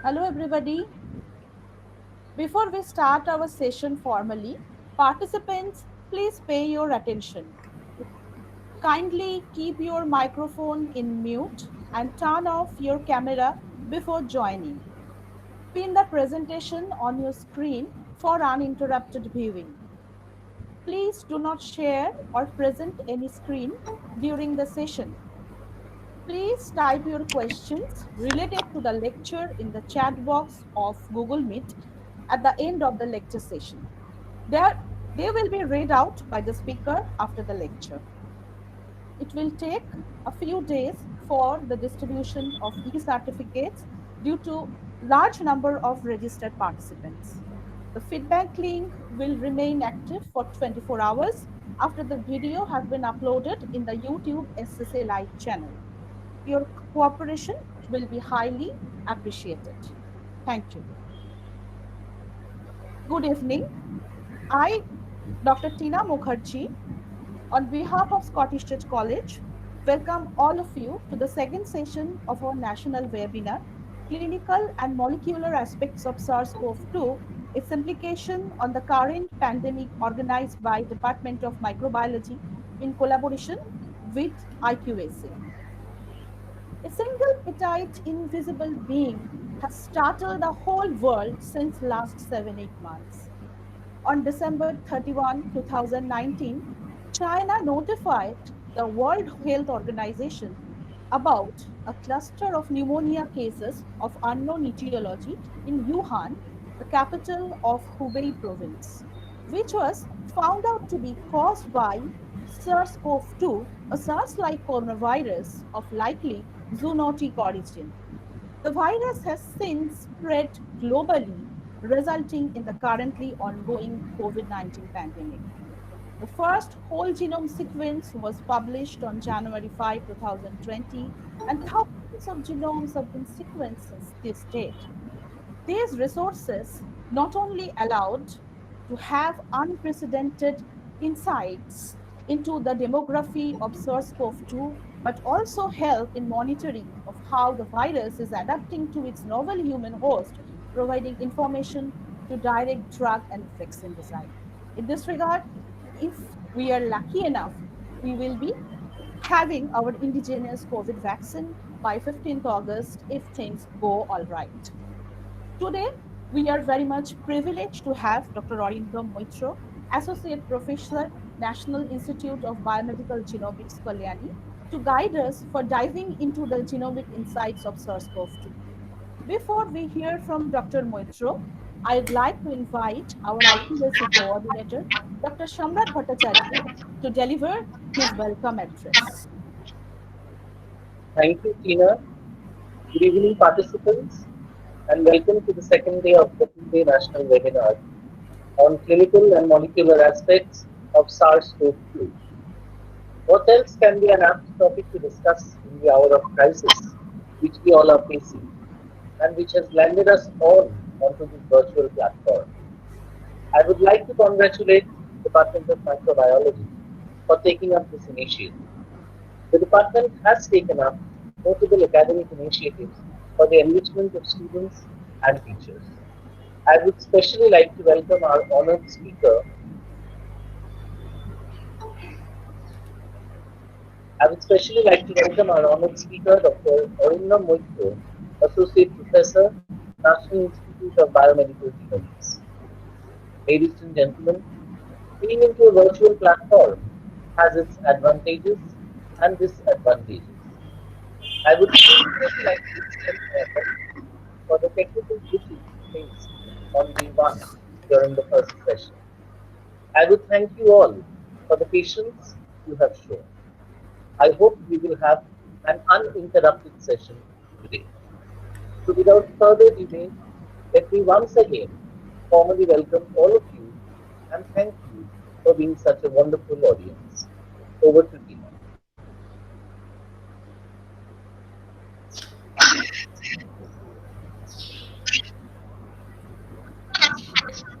Hello, everybody. Before we start our session formally, participants, please pay your attention. Kindly keep your microphone in mute and turn off your camera before joining. Pin the presentation on your screen for uninterrupted viewing. Please do not share or present any screen during the session. Please type your questions related to the lecture in the chat box of Google Meet at the end of the lecture session. There, they will be read out by the speaker after the lecture. It will take a few days for the distribution of e-certificates due to large number of registered participants. The feedback link will remain active for 24 hours after the video has been uploaded in the YouTube SSA Live channel. Your cooperation will be highly appreciated. Thank you. Good evening. I, Dr. Tina Mukherjee, on behalf of Scottish Church College, welcome all of you to the second session of our national webinar, Clinical and Molecular Aspects of SARS-CoV-2, its implication on the current pandemic, organized by Department of Microbiology in collaboration with IQAC. A single petite invisible being has startled the whole world since last 7-8 months. On December 31, 2019, China notified the World Health Organization about a cluster of pneumonia cases of unknown etiology in Wuhan, the capital of Hubei province, which was found out to be caused by SARS-CoV-2, a SARS-like coronavirus of likely zoonotic origin. The virus has since spread globally, resulting in the currently ongoing COVID-19 pandemic. The first whole genome sequence was published on January 5, 2020, and thousands of genomes have been sequenced since this date. These resources not only allowed to have unprecedented insights into the demography of SARS-CoV-2, but also help in monitoring of how the virus is adapting to its novel human host, providing information to direct drug and vaccine design. In this regard, if we are lucky enough, we will be having our indigenous COVID vaccine by 15th August if things go all right. Today, we are very much privileged to have Dr. Arindam Moitra, Associate Professor, National Institute of Biomedical Genomics, Kalyani, to guide us for diving into the genomic insights of SARS-CoV-2. Before we hear from Dr. Moitro, I'd like to invite our IQAC coordinator, Dr. Shamrat Bhattacharya, to deliver his welcome address. Thank you, Tina. Good evening, participants, and welcome to the second day of the two-day national webinar on clinical and molecular aspects of SARS-CoV-2. What else can be an apt topic to discuss in the hour of crisis which we all are facing and which has landed us all onto this virtual platform? I would like to congratulate the Department of Microbiology for taking up this initiative. The department has taken up notable academic initiatives for the enrichment of students and teachers. I would especially like to welcome our honored speaker. Dr. Arindam Moitro, Associate Professor, National Institute of Biomedical Genomics. Ladies and gentlemen, being into a virtual platform has its advantages and disadvantages. I would particularly like to extend my apologies for the technical glitches we faced on day one during the first session. I would thank you all for the patience you have shown. I hope we will have an uninterrupted session today. So without further delay, let me once again formally welcome all of you and thank you for being such a wonderful audience. Over to Tina.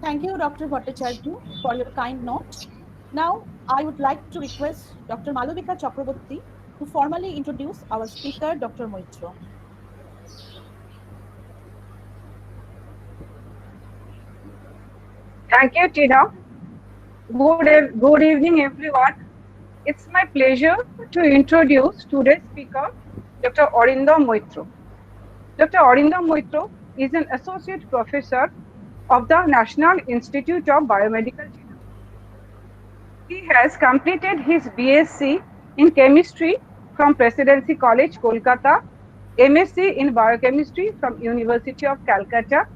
Thank you, Dr. Bhattacharya, for your kind note. Now, I would like to request Dr. Malavika Chakraborty to formally introduce our speaker, Dr. Moitro. Thank you, Tina. Good evening, everyone. It's my pleasure to introduce today's speaker, Dr. Arindam Moitro. Dr. Arindam Moitro is an associate professor of the National Institute of Biomedical Genomics. He has completed his BSc in chemistry from Presidency College, Kolkata, MSc in biochemistry from University of Calcutta,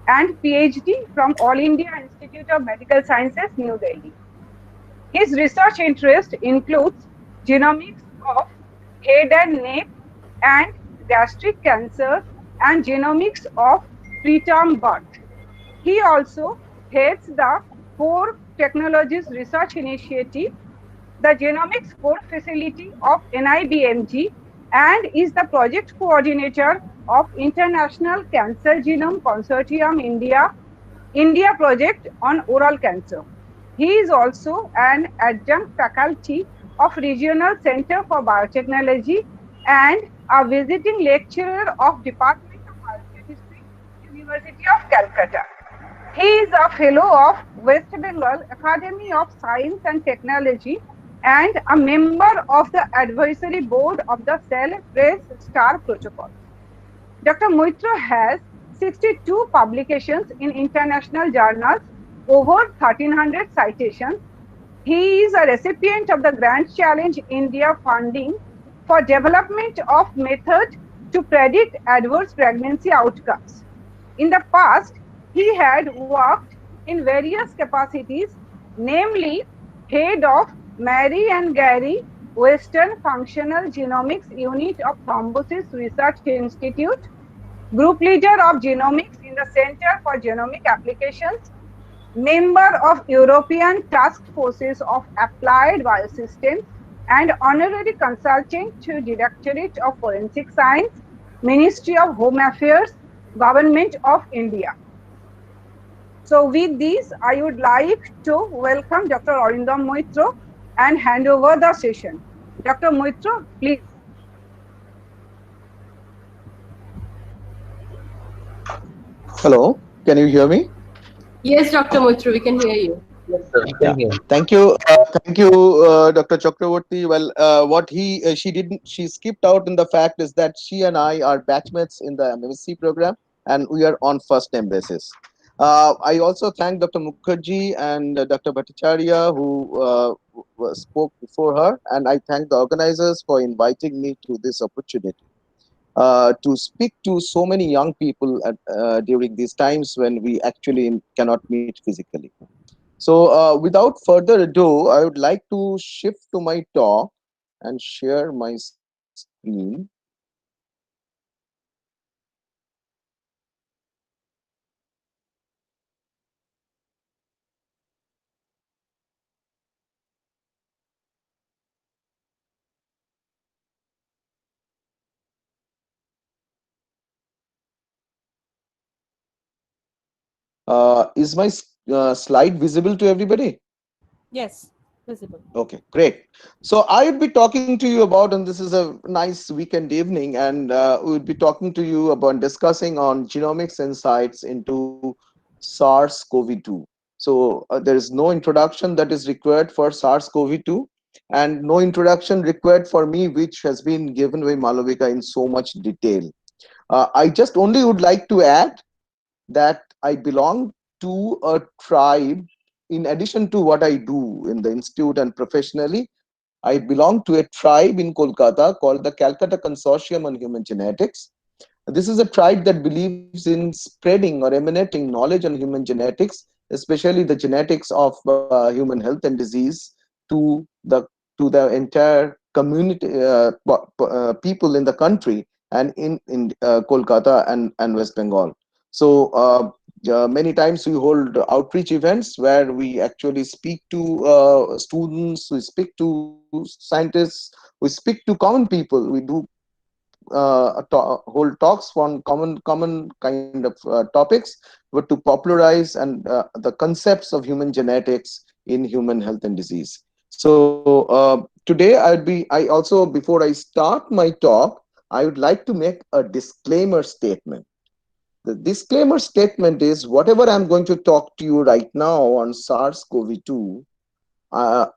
and PhD from All India Institute of Medical Sciences, New Delhi. His research interest includes genomics of head and neck and gastric cancer and genomics of preterm birth. He also heads the Core Technologies Research Initiative, the Genomics Core Facility of NIBMG, and is the project coordinator of International Cancer Genome Consortium India project on oral cancer. He is also an adjunct faculty of Regional Center for Biotechnology and a visiting lecturer of Department of Biochemistry, University of Calcutta. He is a fellow of West Bengal Academy of Science and Technology and a member of the advisory board of the Cell Press Star Protocol. Dr. Moitra has 62 publications in international journals, over 1300 citations. He is a recipient of the Grand Challenge India funding for development of methods to predict adverse pregnancy outcomes. In the past, he had worked in various capacities, namely head of Mary and Gary Western Functional Genomics Unit of Thrombosis Research Institute, group leader of genomics in the Center for Genomic Applications, member of European Task Forces of Applied Biosystems, and honorary consultant to Directorate of Forensic Science, Ministry of Home Affairs, Government of India. So with this, I would like to welcome Dr. Arindam Moitro and hand over the session. Dr. Moitro, please. Hello, can you hear me? Yes, Dr. Moitro, we can hear you. Yes, sir. We Yeah. can hear. Thank you, Dr. Chakravorty. Well, what she didn't, she skipped out in the fact is that she and I are batchmates in the MSc program, and we are on first name basis. I also thank Dr. Mukherjee and Dr. Bhattacharya who spoke before her, and I thank the organizers for inviting me to this opportunity to speak to so many young people during these times when we actually cannot meet physically. So, without further ado, I would like to shift to my talk and share my screen. Is my slide visible to everybody? Yes, visible. Okay, great. So I would be talking to you about, and this is a nice weekend evening, and we would be talking to you about discussing on genomics insights into SARS-CoV-2. So there is no introduction that is required for SARS-CoV-2, and no introduction required for me, which has been given by Malavika in so much detail. I just only would like to add that I belong to a tribe. In addition to what I do in the institute and professionally, I belong to a tribe in Kolkata called the Calcutta Consortium on Human Genetics. This is a tribe that believes in spreading or emanating knowledge on human genetics, especially the genetics of human health and disease, to the entire community, people in the country and in Kolkata and West Bengal. So many times we hold outreach events where we actually speak to students, we speak to scientists, we speak to common people. We do hold talks on common kind of topics, but to popularize and the concepts of human genetics in human health and disease. So today I also, before I start my talk, I would like to make a disclaimer statement. The disclaimer statement is whatever I'm going to talk to you right now on SARS-CoV-2,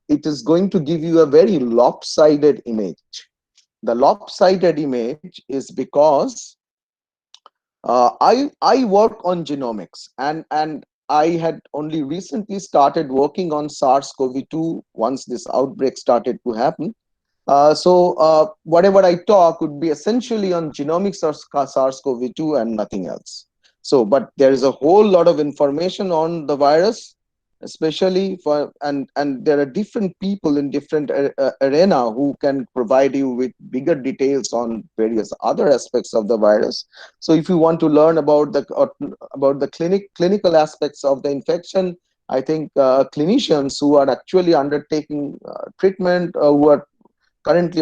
it is going to give you a very lopsided image. The lopsided image is because I work on genomics, and I had only recently started working on SARS-CoV-2 once this outbreak started to happen. So whatever I talk would be essentially on genomics of SARS-CoV-2 and nothing else. So, but there is a whole lot of information on the virus, especially for, and there are different people in different arena who can provide you with bigger details on various other aspects of the virus. So if you want to learn about the clinical aspects of the infection, I think clinicians who are actually undertaking treatment, who are currently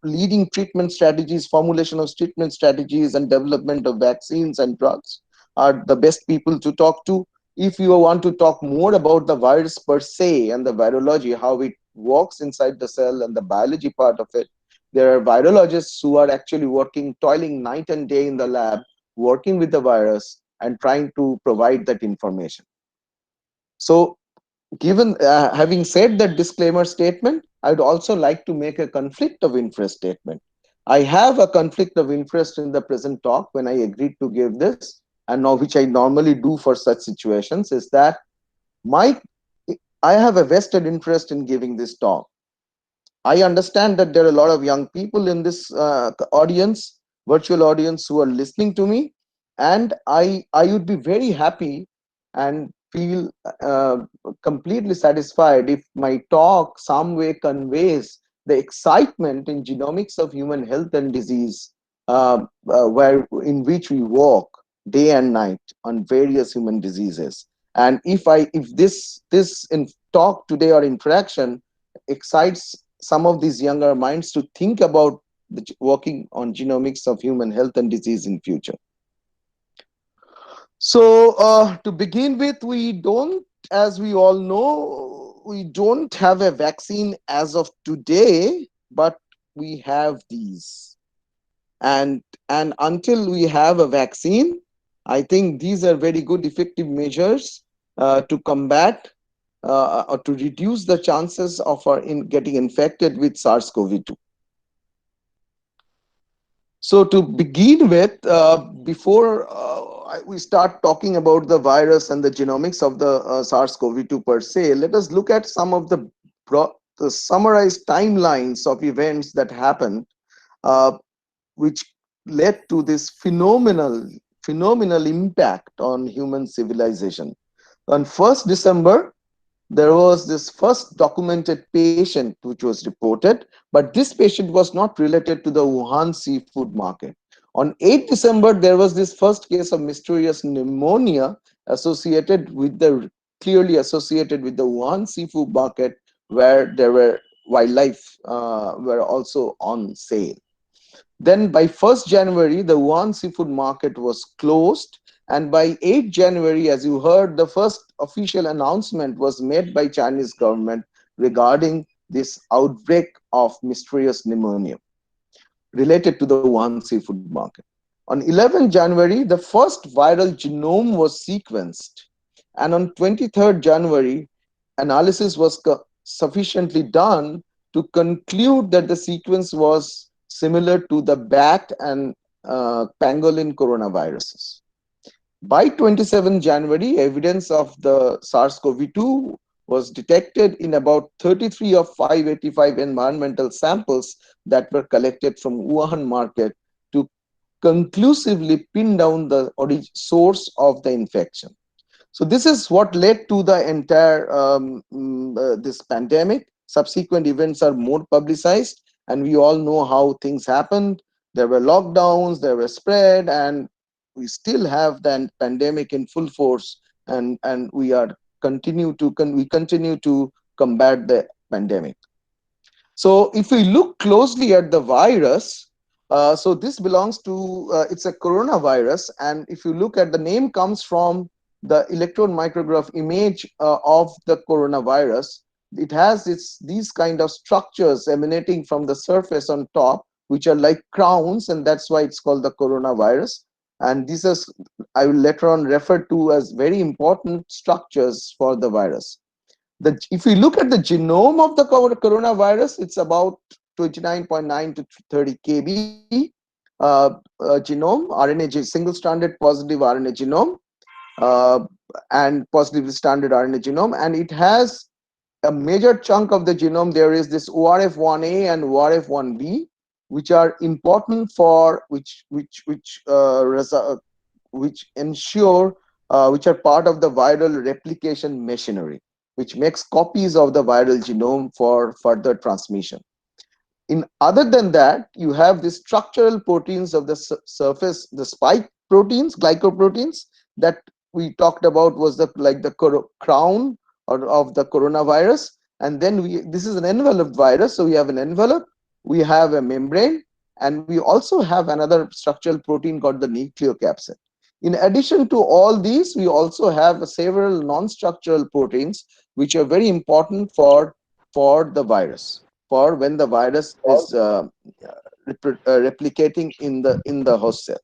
leading treatment strategies, formulation of treatment strategies, and development of vaccines and drugs are the best people to talk to. If you want to talk more about the virus per se and the virology, how it works inside the cell and the biology part of it, there are virologists who are actually working, toiling night and day in the lab, working with the virus and trying to provide that information. So given having said that disclaimer statement, I would also like to make a conflict of interest statement. I have a conflict of interest in the present talk when I agreed to give this, and now which I normally do for such situations, is that my I have a vested interest in giving this talk. I understand that there are a lot of young people in this audience, virtual audience, who are listening to me, and I would be very happy and feel completely satisfied if my talk some way conveys the excitement in genomics of human health and disease, where in which we work day and night on various human diseases. And if this in talk today or interaction excites some of these younger minds to think about working on genomics of human health and disease in future. So to begin with, we don't, as we all know, we don't have a vaccine as of today, but we have these. And until we have a vaccine, I think these are very good effective measures to combat or to reduce the chances of our getting infected with SARS-CoV-2. So to begin with, before we start talking about the virus and the genomics of the SARS-CoV-2 per se, let us look at some of the summarized timelines of events that happened, which led to this phenomenal impact on human civilization. On 1st December, there was this first documented patient which was reported, but this patient was not related to the Wuhan seafood market. On 8th December, there was this first case of mysterious pneumonia clearly associated with the Wuhan seafood market, where there were wildlife were also on sale. Then by 1st January, the Wuhan seafood market was closed. And by 8th January, as you heard, the first official announcement was made by Chinese government regarding this outbreak of mysterious pneumonia related to the Wuhan seafood market. On 11th January, the first viral genome was sequenced. And on 23rd January, analysis was sufficiently done to conclude that the sequence was similar to the bat and pangolin coronaviruses. By 27 January, evidence of the SARS-CoV-2 was detected in about 33 of 585 environmental samples that were collected from Wuhan market to conclusively pin down the source of the infection. So this is what led to the entire this pandemic. Subsequent events are more publicized, and we all know how things happened. There were lockdowns, there were spread, and we still have the pandemic in full force, and we continue to combat the pandemic. So if we look closely at the virus, so this belongs to it's a coronavirus, and if you look at, the name comes from the electron micrograph image of the coronavirus. It has these kind of structures emanating from the surface on top, which are like crowns, and that's why it's called the coronavirus. and these are I will later on refer to as very important structures for the virus. If we look at the genome of the coronavirus, it's about 29.9 to 30 kb genome, single stranded positive RNA genome, uh, and positive standard RNA genome, and it has a major chunk of the genome. There is this ORF1a and ORF1b, which are important for which ensure which are part of the viral replication machinery, which makes copies of the viral genome for further transmission. In other than that, you have the structural proteins of the surface, the spike proteins, glycoproteins that we talked about was the crown or of the coronavirus. And then this is an enveloped virus, so we have an envelope, we have a membrane, and we also have another structural protein called the nucleocapsid. In addition to all these, we also have several non-structural proteins which are very important for the virus, for when the virus is replicating in the host cell.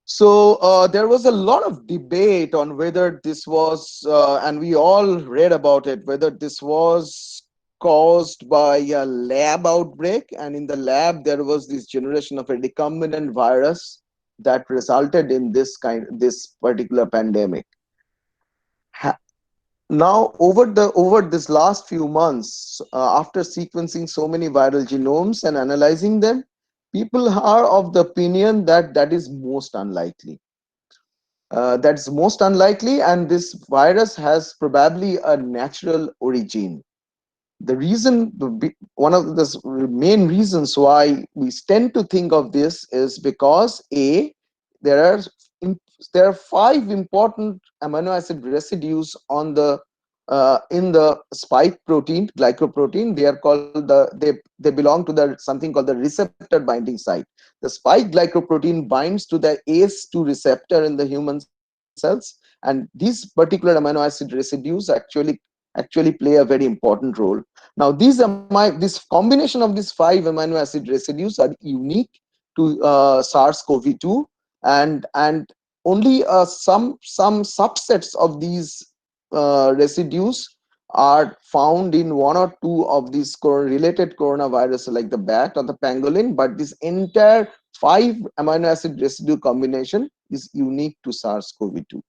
So there was a lot of debate on whether this was, and we all read about it, whether this was caused by a lab outbreak, and in the lab there was this generation of a recombinant virus that resulted in this particular pandemic. Now, over this last few months, after sequencing so many viral genomes and analyzing them, people are of the opinion that that is most unlikely. That's most unlikely, and this virus has probably a natural origin. The reason, one of the main reasons why we tend to think of this is because there are there are 5 important amino acid residues on the in the spike protein, glycoprotein. They are called they belong to the something called the receptor binding site. The spike glycoprotein binds to the ACE2 receptor in the human cells, and these particular amino acid residues actually play a very important role. Now, this combination of these 5 amino acid residues are unique to SARS-CoV-2, and only some subsets of these residues are found in 1 or 2 of these related coronaviruses like the bat or the pangolin, but this entire 5 amino acid residue combination is unique to SARS-CoV-2.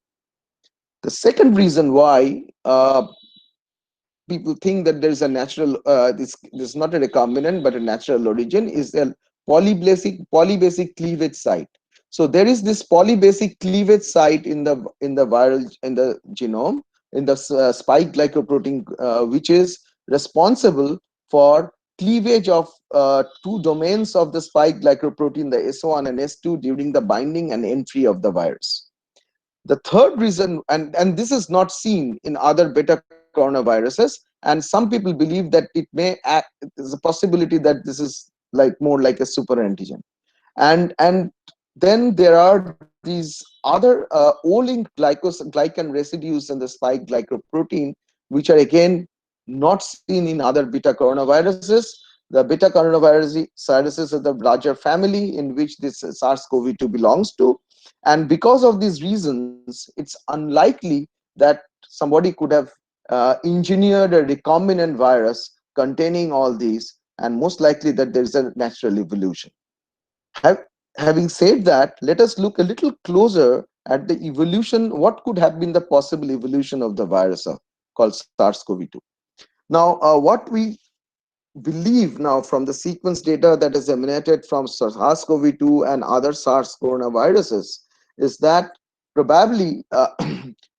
The second reason why people think that there is a natural this is not a recombinant but a natural origin is a polybasic cleavage site. So there is this polybasic cleavage site in the genome, in the spike glycoprotein, which is responsible for cleavage of 2 domains of the spike glycoprotein, the S1 and S2, during the binding and entry of the virus. The third reason, and this is not seen in other beta coronaviruses, and some people believe that it may act, there's a possibility that this is more like a super antigen. And then there are these other O-linked glycan residues in the spike glycoprotein, which are again not seen in other beta coronaviruses. The beta coronaviruses are the larger family in which this SARS-CoV-2 belongs to. And because of these reasons, it's unlikely that somebody could have engineered a recombinant virus containing all these, and most likely that there is a natural evolution. Having said that, let us look a little closer at the evolution, what could have been the possible evolution of the virus called SARS-CoV-2. Now, what we believe now from the sequence data that is emanated from SARS-CoV-2 and other SARS coronaviruses is that probably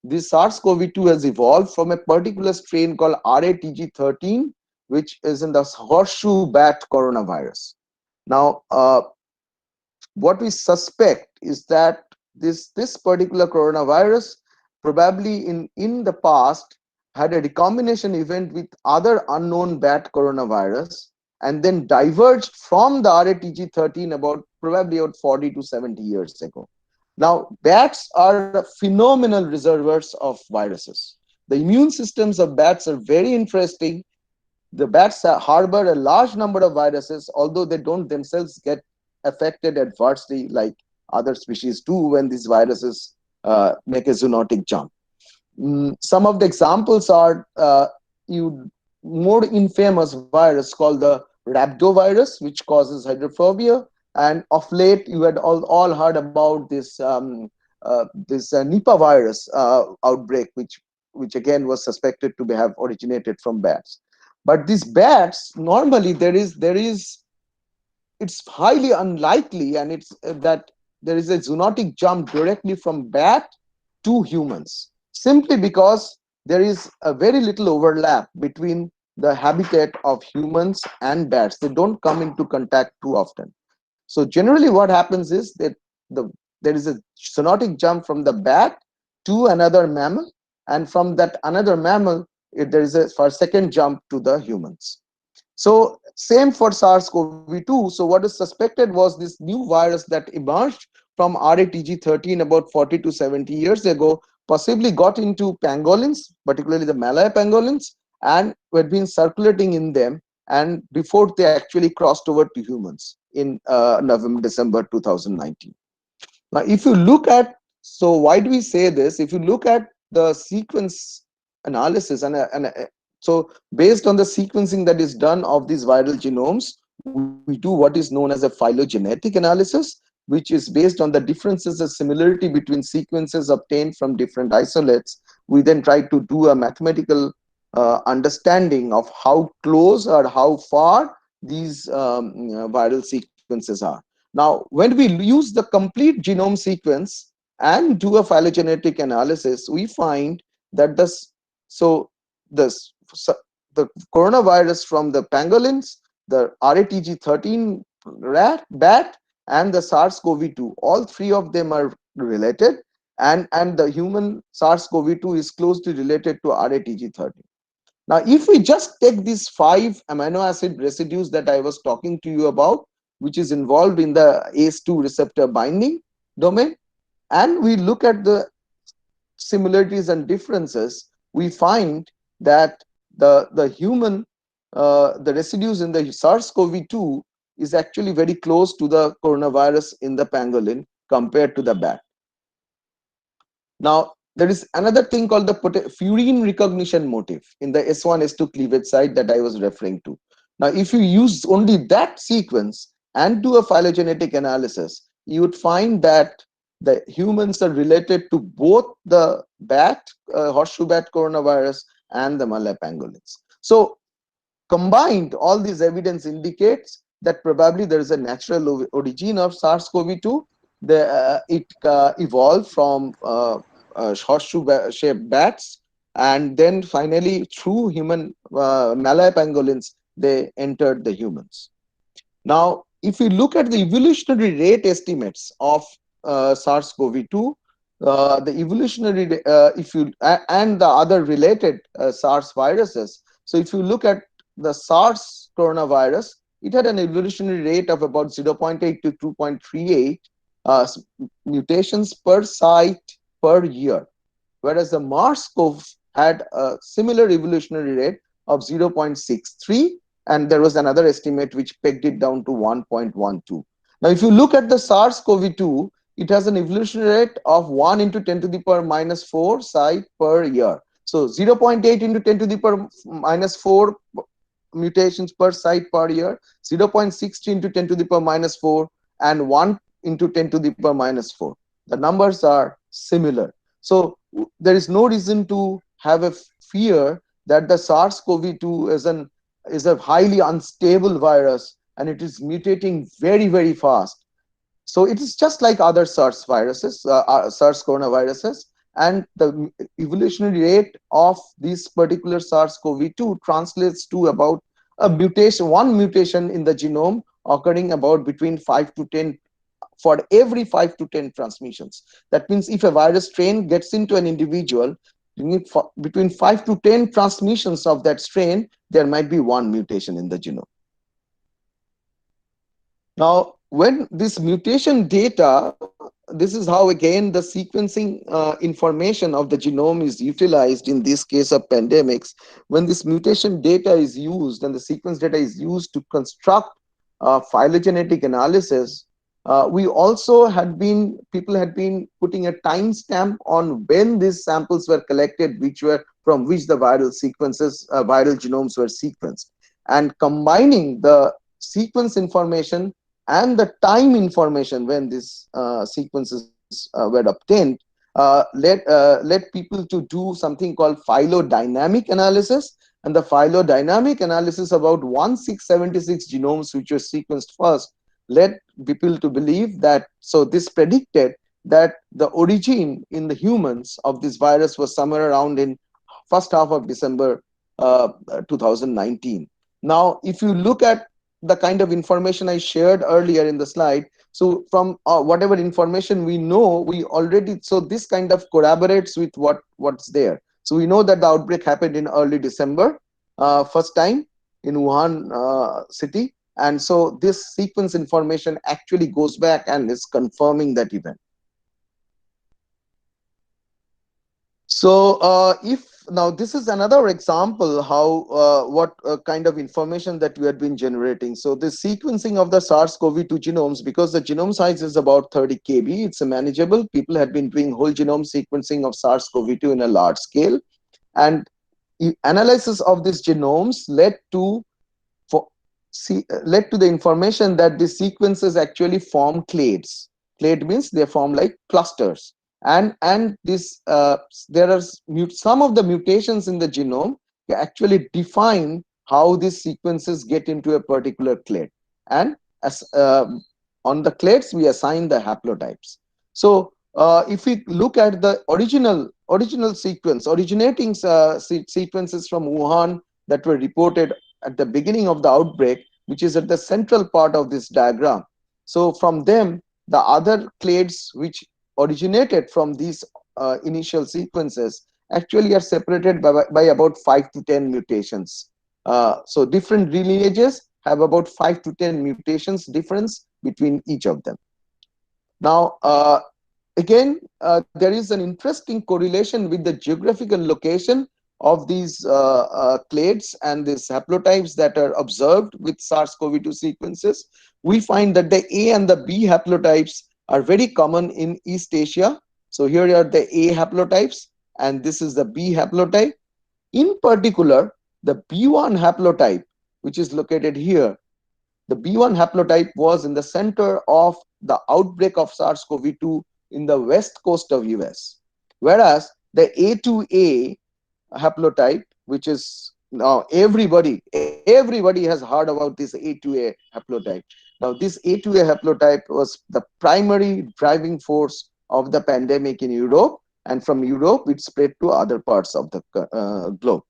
this SARS-CoV-2 has evolved from a particular strain called RATG13, which is in the horseshoe bat coronavirus. Now, what we suspect is that this particular coronavirus probably in the past had a recombination event with other unknown bat coronavirus and then diverged from the RATG13 probably about 40 to 70 years ago. Now, bats are phenomenal reservoirs of viruses. The immune systems of bats are very interesting. The bats harbor a large number of viruses, although they don't themselves get affected adversely like other species do when these viruses make a zoonotic jump. Some of the examples are you more infamous virus called the rhabdovirus, which causes hydrophobia. And of late, you had all heard about this Nipah virus outbreak, which again was suspected to have originated from bats. But these bats, normally it's highly unlikely, and it's that there is a zoonotic jump directly from bat to humans, simply because there is a very little overlap between the habitat of humans and bats. They don't come into contact too often. So generally what happens is that the there is a zoonotic jump from the bat to another mammal, and from that another mammal there is a for second jump to the humans. So same for SARS-CoV-2. So what is suspected was this new virus that emerged from RATG13 about 40 to 70 years ago, possibly got into pangolins, particularly the Malay pangolins, and had been circulating in them, and before they actually crossed over to humans in November, December 2019. Now, if you look at, so why do we say this? If you look at the sequence analysis, so based on the sequencing that is done of these viral genomes, we do what is known as a phylogenetic analysis, which is based on the differences and similarity between sequences obtained from different isolates. We then try to do a mathematical understanding of how close or how far these viral sequences are. Now, when we use the complete genome sequence and do a phylogenetic analysis, we find that this the coronavirus from the pangolins, the RATG13 bat, and the SARS-CoV-2, all three of them are related, and the human SARS-CoV-2 is closely related to RATG13. Now, if we just take these 5 amino acid residues that I was talking to you about, which is involved in the ACE2 receptor binding domain, and we look at the similarities and differences, we find that the residues in the SARS-CoV-2 is actually very close to the coronavirus in the pangolin compared to the bat. Now, there is another thing called the furin recognition motif in the S1S2 cleavage site that I was referring to. Now, if you use only that sequence and do a phylogenetic analysis, you would find that the humans are related to both the bat, horseshoe bat coronavirus, and the Malay pangolins. So combined, all this evidence indicates that probably there is a natural origin of SARS-CoV-2. It evolved from horseshoe-shaped bats, and then finally through human Malay pangolins, they entered the humans. Now, if we look at the evolutionary rate estimates of SARS-CoV-2, the evolutionary and the other related SARS viruses. So if you look at the SARS coronavirus, it had an evolutionary rate of about 0.8 to 2.38 mutations per site per year, whereas the MERS-CoV had a similar evolutionary rate of 0.63, and there was another estimate which pegged it down to 1.12. Now, if you look at the SARS-CoV-2, it has an evolutionary rate of 1 into 10 to the power minus 4 site per year. So 0.8 into 10 to the power minus 4 mutations per site per year, 0.60 into 10 to the power minus 4, and 1 into 10 to the power minus 4. The numbers are similar. So there is no reason to have a fear that the SARS-CoV-2 is a highly unstable virus and it is mutating very, very fast. So it is just like other SARS viruses, SARS coronaviruses, and the evolutionary rate of this particular SARS-CoV-2 translates to about one mutation in the genome occurring about between 5 to 10 for every 5 to 10 transmissions. That means if a virus strain gets into an individual, between 5 to 10 transmissions of that strain, there might be one mutation in the genome. Now, when this mutation data, this is how again the sequencing information of the genome is utilized in this case of pandemics. When this mutation data is used and the sequence data is used to construct phylogenetic analysis, We also people had been putting a timestamp on when these samples were collected, which were from which the viral genomes were sequenced, and combining the sequence information and the time information when these sequences were obtained, led people to do something called phylogenetic analysis. And the phylogenetic analysis about 1676 genomes which were sequenced first led people to believe that, so this predicted that the origin in the humans of this virus was somewhere around in first half of December 2019. Now, if you look at the kind of information I shared earlier in the slide, so from whatever information we know, we already, so this kind of corroborates with what's there. So we know that the outbreak happened in early December, first time in Wuhan city, and so this sequence information actually goes back and is confirming that event. So if now this is another example how what kind of information that we had been generating. So the sequencing of the SARS-CoV-2 genomes, because the genome size is about 30 kb, it's manageable. People had been doing whole genome sequencing of SARS-CoV-2 in a large scale, and analysis of these genomes led to the information that the sequences actually form clades. Clade means they form like clusters, and this there are some of the mutations in the genome actually define how these sequences get into a particular clade, and as on the clades we assign the haplotypes. So if we look at the original sequence, originating sequences from Wuhan that were reported at the beginning of the outbreak, which is at the central part of this diagram. So from them, the other clades which originated from these initial sequences actually are separated by about 5 to 10 mutations. So different lineages have about 5 to 10 mutations difference between each of them. Now, again, there is an interesting correlation with the geographical location of these clades and these haplotypes that are observed with SARS-CoV-2 sequences. We find that the A and the B haplotypes are very common in East Asia. So here are the A haplotypes, and this is the B haplotype. In particular, the B1 haplotype, which is located here, the B1 haplotype was in the center of the outbreak of SARS-CoV-2 in the west coast of US, whereas the A2A haplotype, which is now everybody has heard about this A2A haplotype. Now this A2A haplotype was the primary driving force of the pandemic in Europe, and from Europe it spread to other parts of the globe.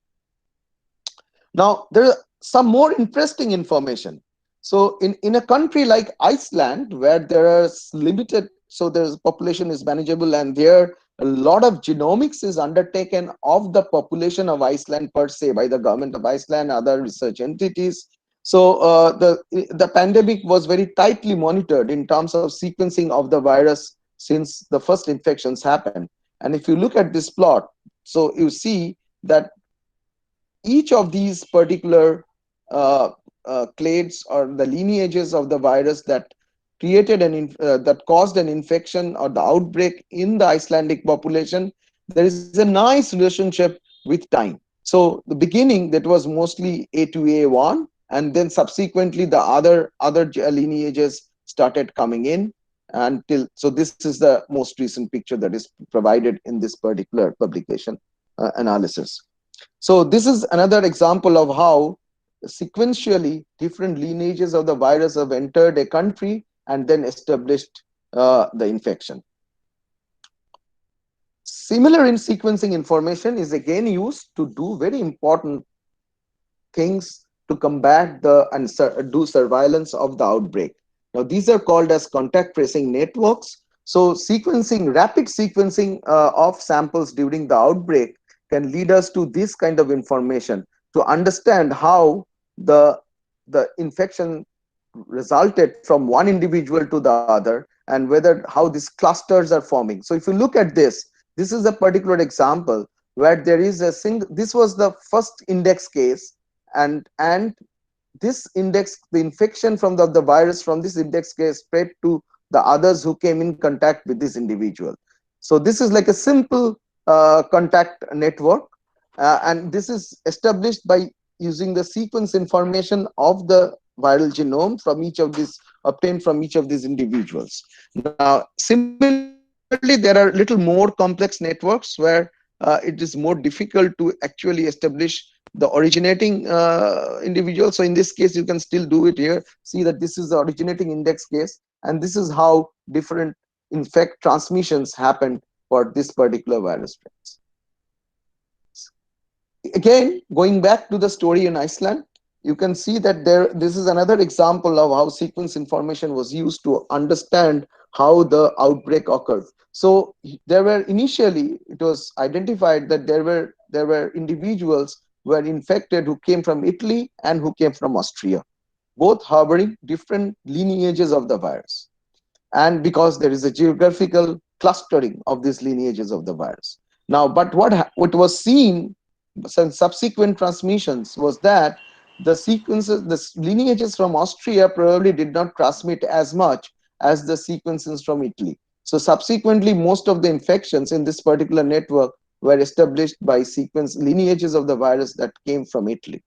Now there is some more interesting information. So in a country like Iceland, where there is limited, so there's population is manageable, and there a lot of genomics is undertaken of the population of Iceland per se by the government of Iceland, other research entities. So the pandemic was very tightly monitored in terms of sequencing of the virus since the first infections happened. And if you look at this plot, so you see that each of these particular clades or the lineages of the virus that created that caused an infection or the outbreak in the Icelandic population, there is a nice relationship with time. So the beginning that was mostly A2A1, and then subsequently the other lineages started coming in until, so this is the most recent picture that is provided in this particular publication analysis. So this is another example of how sequentially different lineages of the virus have entered a country and then established the infection. Similar in sequencing information is again used to do very important things to combat and do surveillance of the outbreak. Now these are called as contact tracing networks. So rapid sequencing of samples during the outbreak can lead us to this kind of information to understand how the infection resulted from one individual to the other, and how these clusters are forming. So if you look at this is a particular example where there is a this was the first index case, and this index, the infection from the virus from this index case spread to the others who came in contact with this individual. So this is like a simple contact network, and this is established by using the sequence information of the viral genome from each of these, obtained from each of these individuals. Now similarly, there are little more complex networks where it is more difficult to actually establish the originating individual. So in this case you can still do it here. See that this is the originating index case, and this is how different infect transmissions happened for this particular virus strains. Again, going back to the story in Iceland, you can see that this is another example of how sequence information was used to understand how the outbreak occurred. So there were initially, it was identified that there were individuals who were infected who came from Italy and who came from Austria, both harboring different lineages of the virus. And because there is a geographical clustering of these lineages of the virus. Now, but what was seen some subsequent transmissions was that the sequences, the lineages from Austria probably did not transmit as much as the sequences from Italy. So subsequently, most of the infections in this particular network were established by sequence lineages of the virus that came from Italy.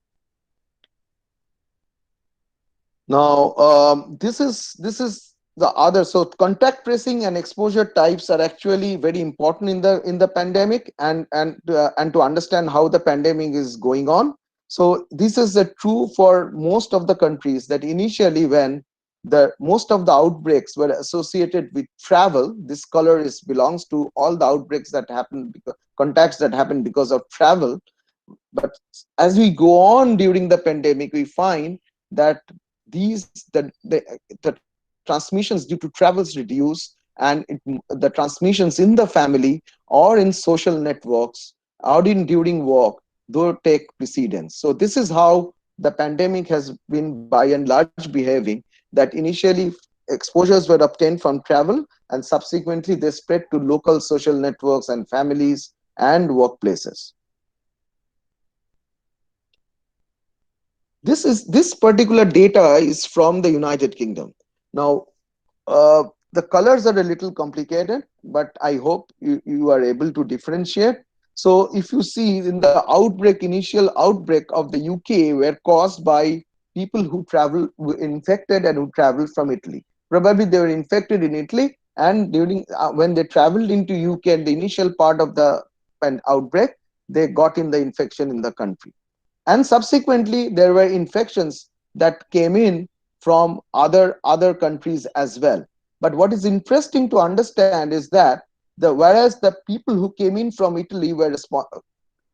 Now, this is the other. So contact tracing and exposure types are actually very important in the pandemic, and to understand how the pandemic is going on. So this is true for most of the countries, that initially when the most of the outbreaks were associated with travel, this color is belongs to all the outbreaks that happen because contacts that happen because of travel. But as we go on during the pandemic, we find that the transmissions due to travels reduce, and the transmissions in the family or in social networks or in during work, though take precedence. So this is how the pandemic has been by and large behaving, that initially exposures were obtained from travel, and subsequently they spread to local social networks and families and workplaces. This particular data is from the United Kingdom. Now, the colors are a little complicated, but I hope you are able to differentiate. So if you see in the outbreak, initial outbreak of the UK were caused by people who were infected and who traveled from Italy. Probably they were infected in Italy, and during when they traveled into UK in the initial part of the outbreak, they got in the infection in the country. And subsequently there were infections that came in from other countries as well. But what is interesting to understand is that whereas the people who came in from Italy were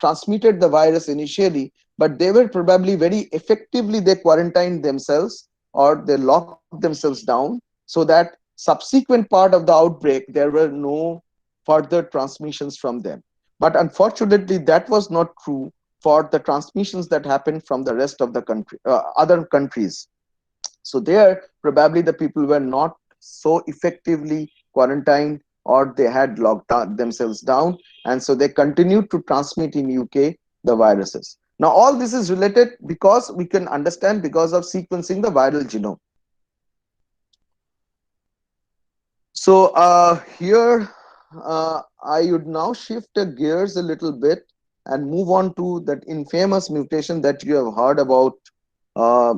transmitted the virus initially, but they were probably very effectively, they quarantined themselves or they locked themselves down, so that subsequent part of the outbreak there were no further transmissions from them. But unfortunately that was not true for the transmissions that happened from the rest of the country, other countries. So there, probably the people were not so effectively quarantined, or they had locked themselves down, and so they continued to transmit in UK the viruses. Now, all this is related because we can understand because of sequencing the viral genome. So here, I would now shift the gears a little bit and move on to that infamous mutation that you have heard about uh,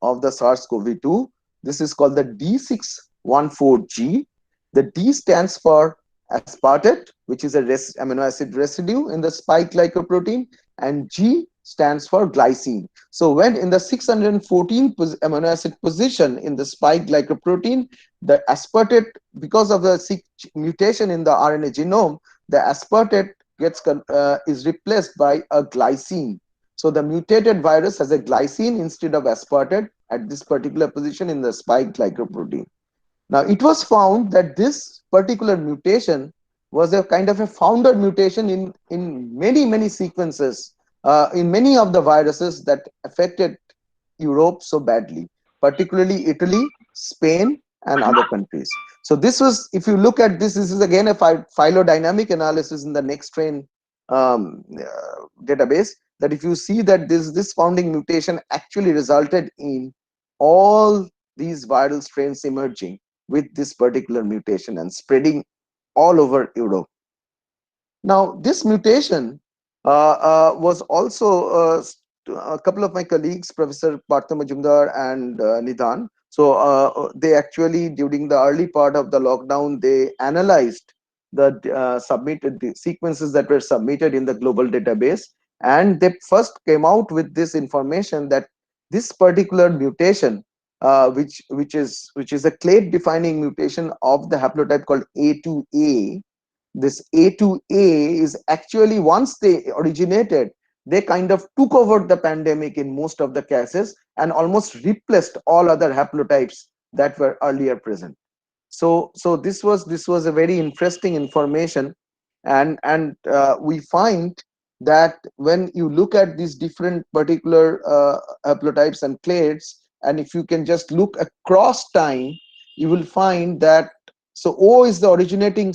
of the SARS-CoV-2. This is called the D614G. The D stands for aspartate, which is a amino acid residue in the spike glycoprotein, and G stands for glycine. So when in the 614th amino acid position in the spike glycoprotein, the aspartate, because of the mutation in the RNA genome, the aspartate is replaced by a glycine. So the mutated virus has a glycine instead of aspartate at this particular position in the spike glycoprotein. Now, it was found that this particular mutation was a kind of a founder mutation in many sequences, in many of the viruses that affected Europe so badly, particularly Italy, Spain, and other countries. So this was, if you look at this, this is again a phylogenetic analysis in the NextStrain database, that if you see that this founding mutation actually resulted in all these viral strains emerging. with this particular mutation and spreading all over Europe. Now, this mutation was also a couple of my colleagues, Professor Partha Majumdar and Nidhan. So they actually, during the early part of the lockdown, they analyzed the submitted the sequences that were submitted in the global database, and they first came out with this information that this particular mutation, which is a clade defining mutation of the haplotype called A2A, this A2A is actually, once they originated, they kind of took over the pandemic in most of the cases and almost replaced all other haplotypes that were earlier present. So this was a very interesting information, and we find that when you look at these different particular haplotypes and clades, and if you can just look across time, you will find that, so O is the originating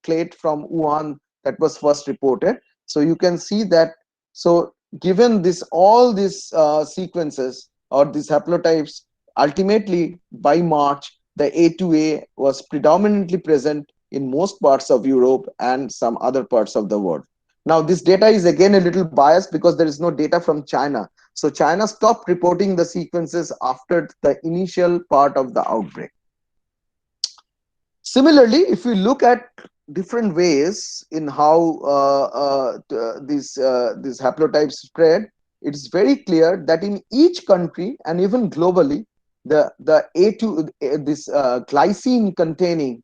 clade from Wuhan that was first reported. So you can see that, so given this, all these sequences or these haplotypes, ultimately by March the A2A was predominantly present in most parts of Europe and some other parts of the world. Now, this data is again a little biased because there is no data from China. So China stopped reporting the sequences after the initial part of the outbreak. Similarly, if we look at different ways in how these haplotypes spread, it's very clear that in each country and even globally, the A2 this glycine containing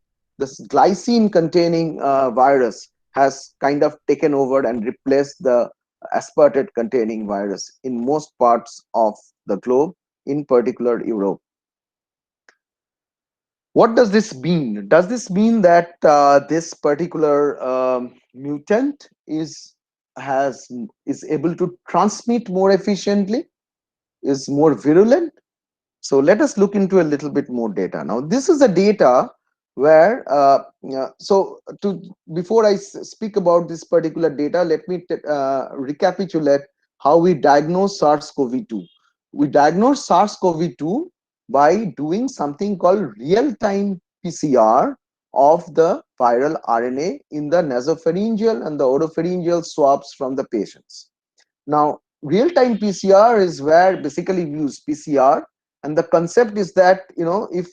virus has kind of taken over and replaced the aspartate containing virus in most parts of the globe, in particular Europe. What does this mean? Does this mean that this particular mutant is able to transmit more efficiently, is more virulent? So let us look into a little bit more data. Now, this is the data where so to before I speak about this particular data, let me recapitulate how we diagnose SARS-CoV-2. We diagnose SARS-CoV-2 by doing something called real-time PCR of the viral RNA in the nasopharyngeal and the oropharyngeal swabs from the patients. Now, real-time PCR is where basically we use PCR, and the concept is that, if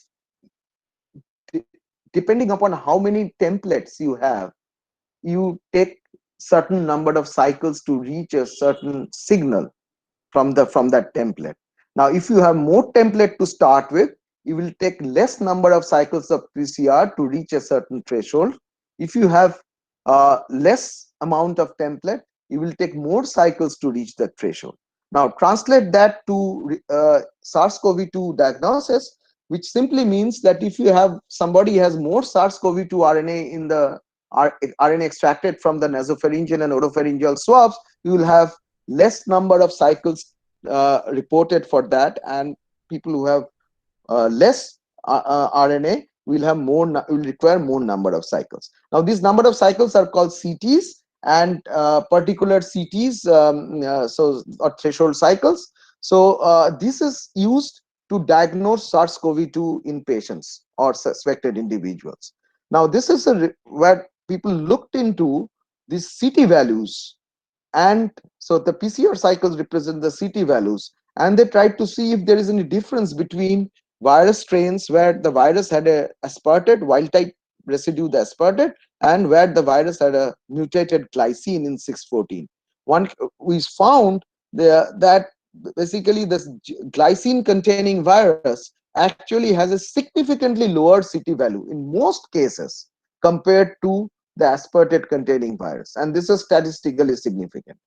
depending upon how many templates you have, you take certain number of cycles to reach a certain signal from that template. Now, if you have more template to start with, you will take less number of cycles of PCR to reach a certain threshold. If you have less amount of template, you will take more cycles to reach that threshold. Now, translate that to SARS-CoV-2 diagnosis, which simply means that if you have somebody has more SARS-CoV-2 RNA in the RNA extracted from the nasopharyngeal and oropharyngeal swabs, you will have less number of cycles reported for that, and people who have less RNA will require more number of cycles. Now, these number of cycles are called CTs, and particular CTs, or threshold cycles. So this is used to diagnose SARS-CoV-2 in patients or suspected individuals. Now, this is where people looked into these CT values, and so the PCR cycles represent the CT values, and they tried to see if there is any difference between virus strains where the virus had a aspartate wild type residue, the aspartate, and where the virus had a mutated glycine in 614. We found that basically this glycine containing virus actually has a significantly lower CT value in most cases compared to the aspartate containing virus, and this is statistically significant.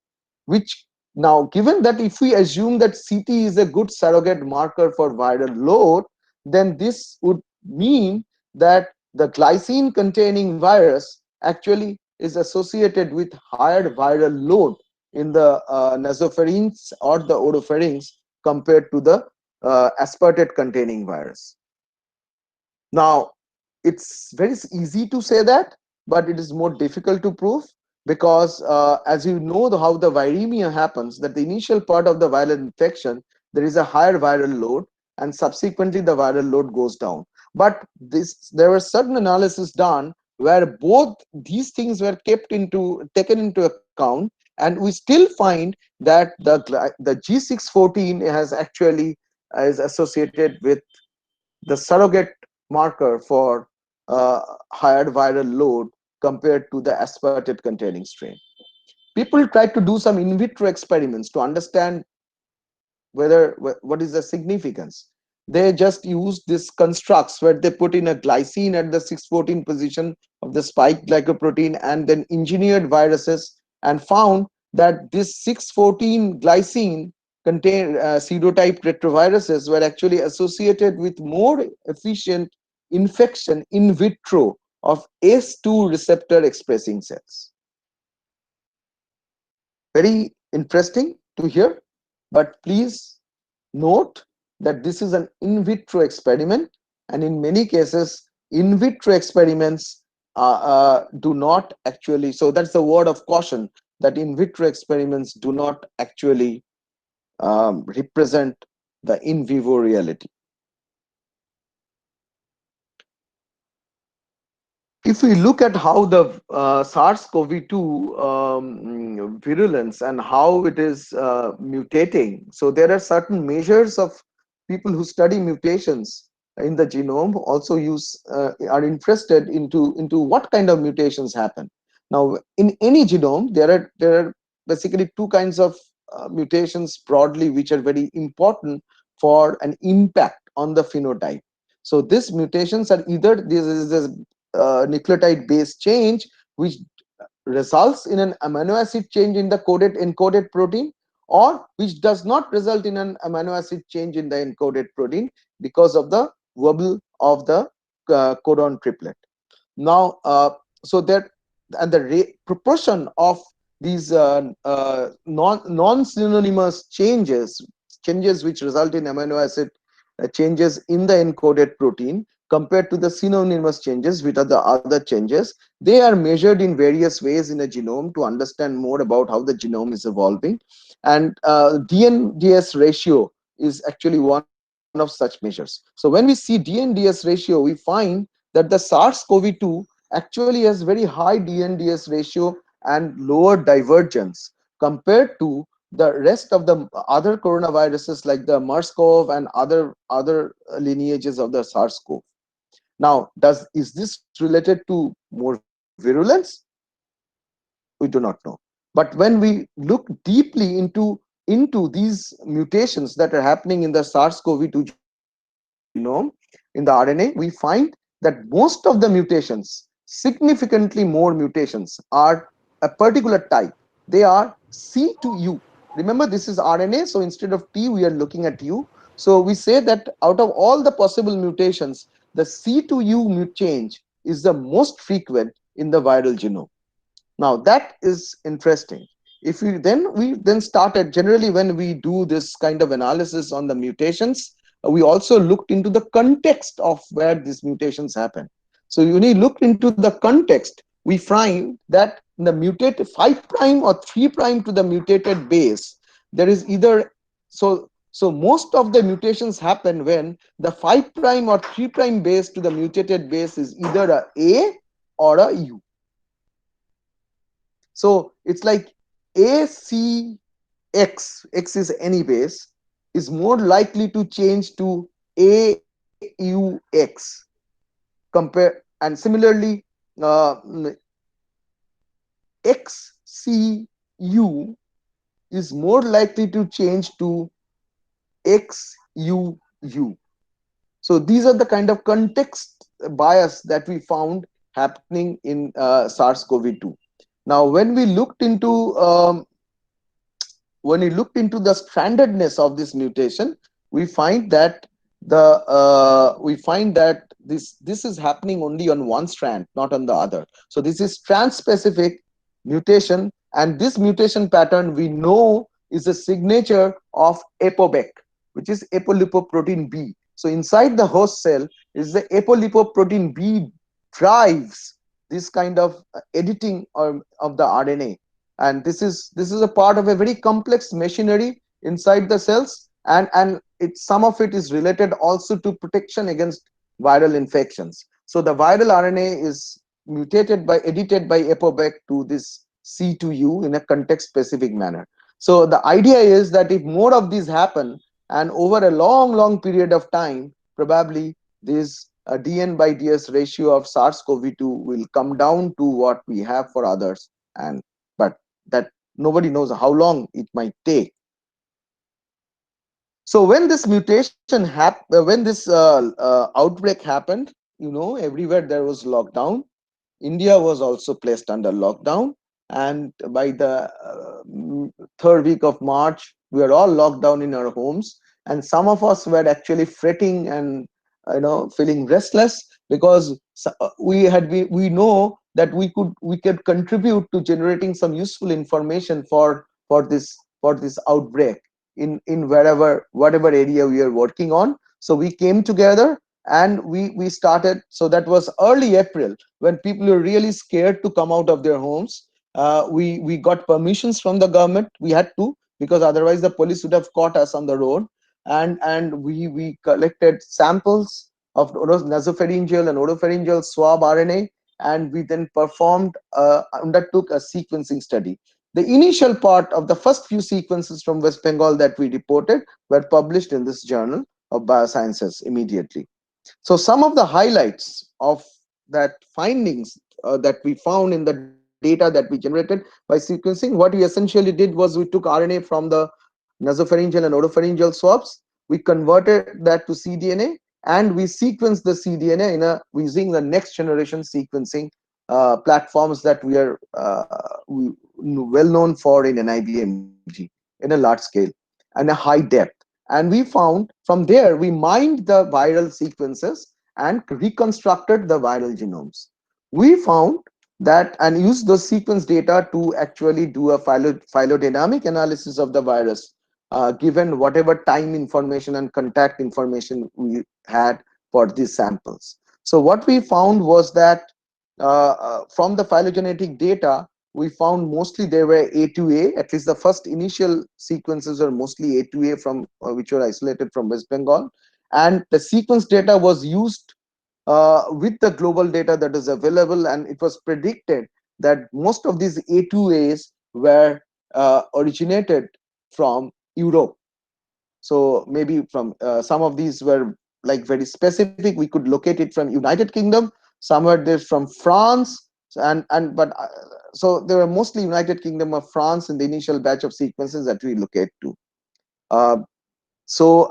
Which, now, given that if we assume that CT is a good surrogate marker for viral load, then this would mean that the glycine containing virus actually is associated with higher viral load in the nasopharynx or the oropharynx compared to the aspartate containing virus. Now, it's very easy to say that, but it is more difficult to prove, because as you know how the viremia happens, that the initial part of the viral infection, there is a higher viral load, and subsequently the viral load goes down. But there were certain analysis done where both these things were taken into account, and we still find that the G614 has actually is associated with the surrogate marker for higher viral load compared to the aspartate containing strain. People tried to do some in vitro experiments to understand what is the significance. They just used these constructs where they put in a glycine at the 614 position of the spike glycoprotein and then engineered viruses, and found that this 614 glycine contain pseudotype retroviruses were actually associated with more efficient infection in vitro of ACE2 receptor expressing cells. Very interesting to hear, but please note that this is an in vitro experiment, and in many cases in vitro experiments do not actually, so that's the word of caution, that in vitro experiments do not actually represent the in vivo reality. If we look at how the SARS-CoV-2 virulence and how it is mutating, so there are certain measures of people who study mutations in the genome also are interested into what kind of mutations happen. Now, in any genome, there are basically two kinds of mutations broadly which are very important for an impact on the phenotype. So these mutations are either this is nucleotide base change, which results in an amino acid change in the encoded protein, or which does not result in an amino acid change in the encoded protein because of the wobble of the codon triplet. Now, so that, and the proportion of these non-synonymous changes which result in amino acid changes in the encoded protein compared to the synonymous changes, which are the other changes, they are measured in various ways in a genome to understand more about how the genome is evolving. And DN-DS ratio is actually one of such measures. So when we see DN-DS ratio, we find that the SARS-CoV-2 actually has very high DN-DS ratio and lower divergence compared to the rest of the other coronaviruses like the MERS-CoV and other lineages of the SARS-CoV. Now, is this related to more virulence? We do not know. But when we look deeply into these mutations that are happening in the SARS-CoV-2 genome, in the RNA, we find that most of the mutations, significantly more mutations, are a particular type. They are C to U. Remember, this is RNA, so instead of T, we are looking at U. So we say that out of all the possible mutations, the C to U change is the most frequent in the viral genome. Now that is interesting. If we then started, generally when we do this kind of analysis on the mutations, we also looked into the context of where these mutations happen. So when we looked into the context, we find that in the mutated 5' or 3' to the mutated base, there is either, so most of the mutations happen when the 5' or 3' base to the mutated base is either a or a U. So it's like ACX, X is any base, is more likely to change to AUX and similarly XCU is more likely to change to XUU. So these are the kind of context bias that we found happening in SARS-CoV-2. Now, when we looked into the strandedness of this mutation, we find that this is happening only on one strand, not on the other. So this is strand-specific mutation, and this mutation pattern we know is a signature of ApoBec, which is apolipoprotein B. So inside the host cell is the apolipoprotein B drives this kind of editing of the RNA, and this is a part of a very complex machinery inside the cells, and some of it is related also to protection against viral infections. So the viral RNA is edited by ApoBec to this C2U in a context specific manner. So the idea is that if more of these happen, and over a long period of time, probably this dn by ds ratio of SARS-CoV-2 will come down to what we have for others, and but that nobody knows how long it might take. So when this when this outbreak happened, everywhere there was lockdown. India was also placed under lockdown, and by the third week of March, we were all locked down in our homes, and some of us were actually fretting and feeling restless because we know that we could contribute to generating some useful information for this outbreak in whatever area we are working on. So we came together and we started. So that was early April, when people were really scared to come out of their homes. We got permissions from the government. We had to, because otherwise the police would have caught us on the road. And we collected samples of nasopharyngeal and oropharyngeal swab RNA, and we then undertook a sequencing study. The initial part of the first few sequences from West Bengal that we reported were published in this journal of biosciences immediately. So some of the highlights of that findings that we found in the data that we generated by sequencing, what we essentially did was we took RNA from the nasopharyngeal and oropharyngeal swabs, we converted that to cDNA, and we sequenced the cDNA using the next generation sequencing platforms that well known for in NIBMG, in a large scale and a high depth. And we found from there, we mined the viral sequences and reconstructed the viral genomes. We found that and used those sequence data to actually do a phylogenetic analysis of the virus, given whatever time information and contact information we had for these samples. So what we found was that from the phylogenetic data, we found mostly they were A2A. At least the first initial sequences are mostly A2A from which were isolated from West Bengal, and the sequence data was used with the global data that is available, and it was predicted that most of these A2As were originated from Europe. So maybe from some of these were like very specific. We could locate it from United Kingdom. Somewhere there's from France, so there were mostly United Kingdom of France in the initial batch of sequences that we locate to. Uh, so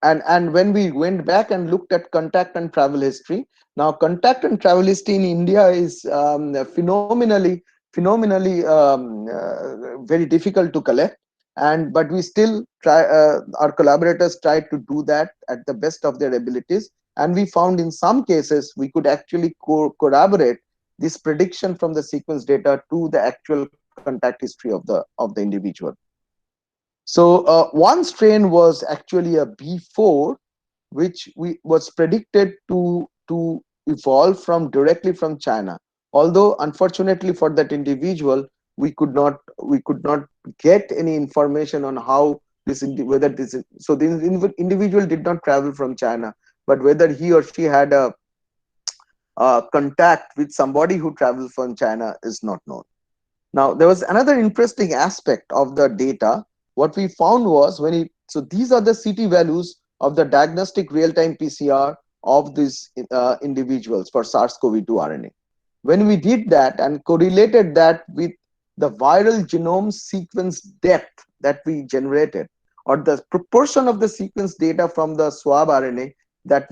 and when we went back and looked at contact and travel history, now contact and travel history in India is phenomenally very difficult to collect, and but we still try, our collaborators tried to do that at the best of their abilities, and we found in some cases we could actually corroborate this prediction from the sequence data to the actual contact history of the individual. So one strain was actually a B4, which was predicted to evolve from directly from China. Although unfortunately for that individual, we could not get any information on how whether this is, so the individual did not travel from China, but whether he or she had a contact with somebody who traveled from China is not known. Now, there was another interesting aspect of the data. What we found was so these are the CT values of the diagnostic real-time PCR of these individuals for SARS-CoV-2 RNA. When we did that and correlated that with the viral genome sequence depth that we generated, or the proportion of the sequence data from the swab RNA that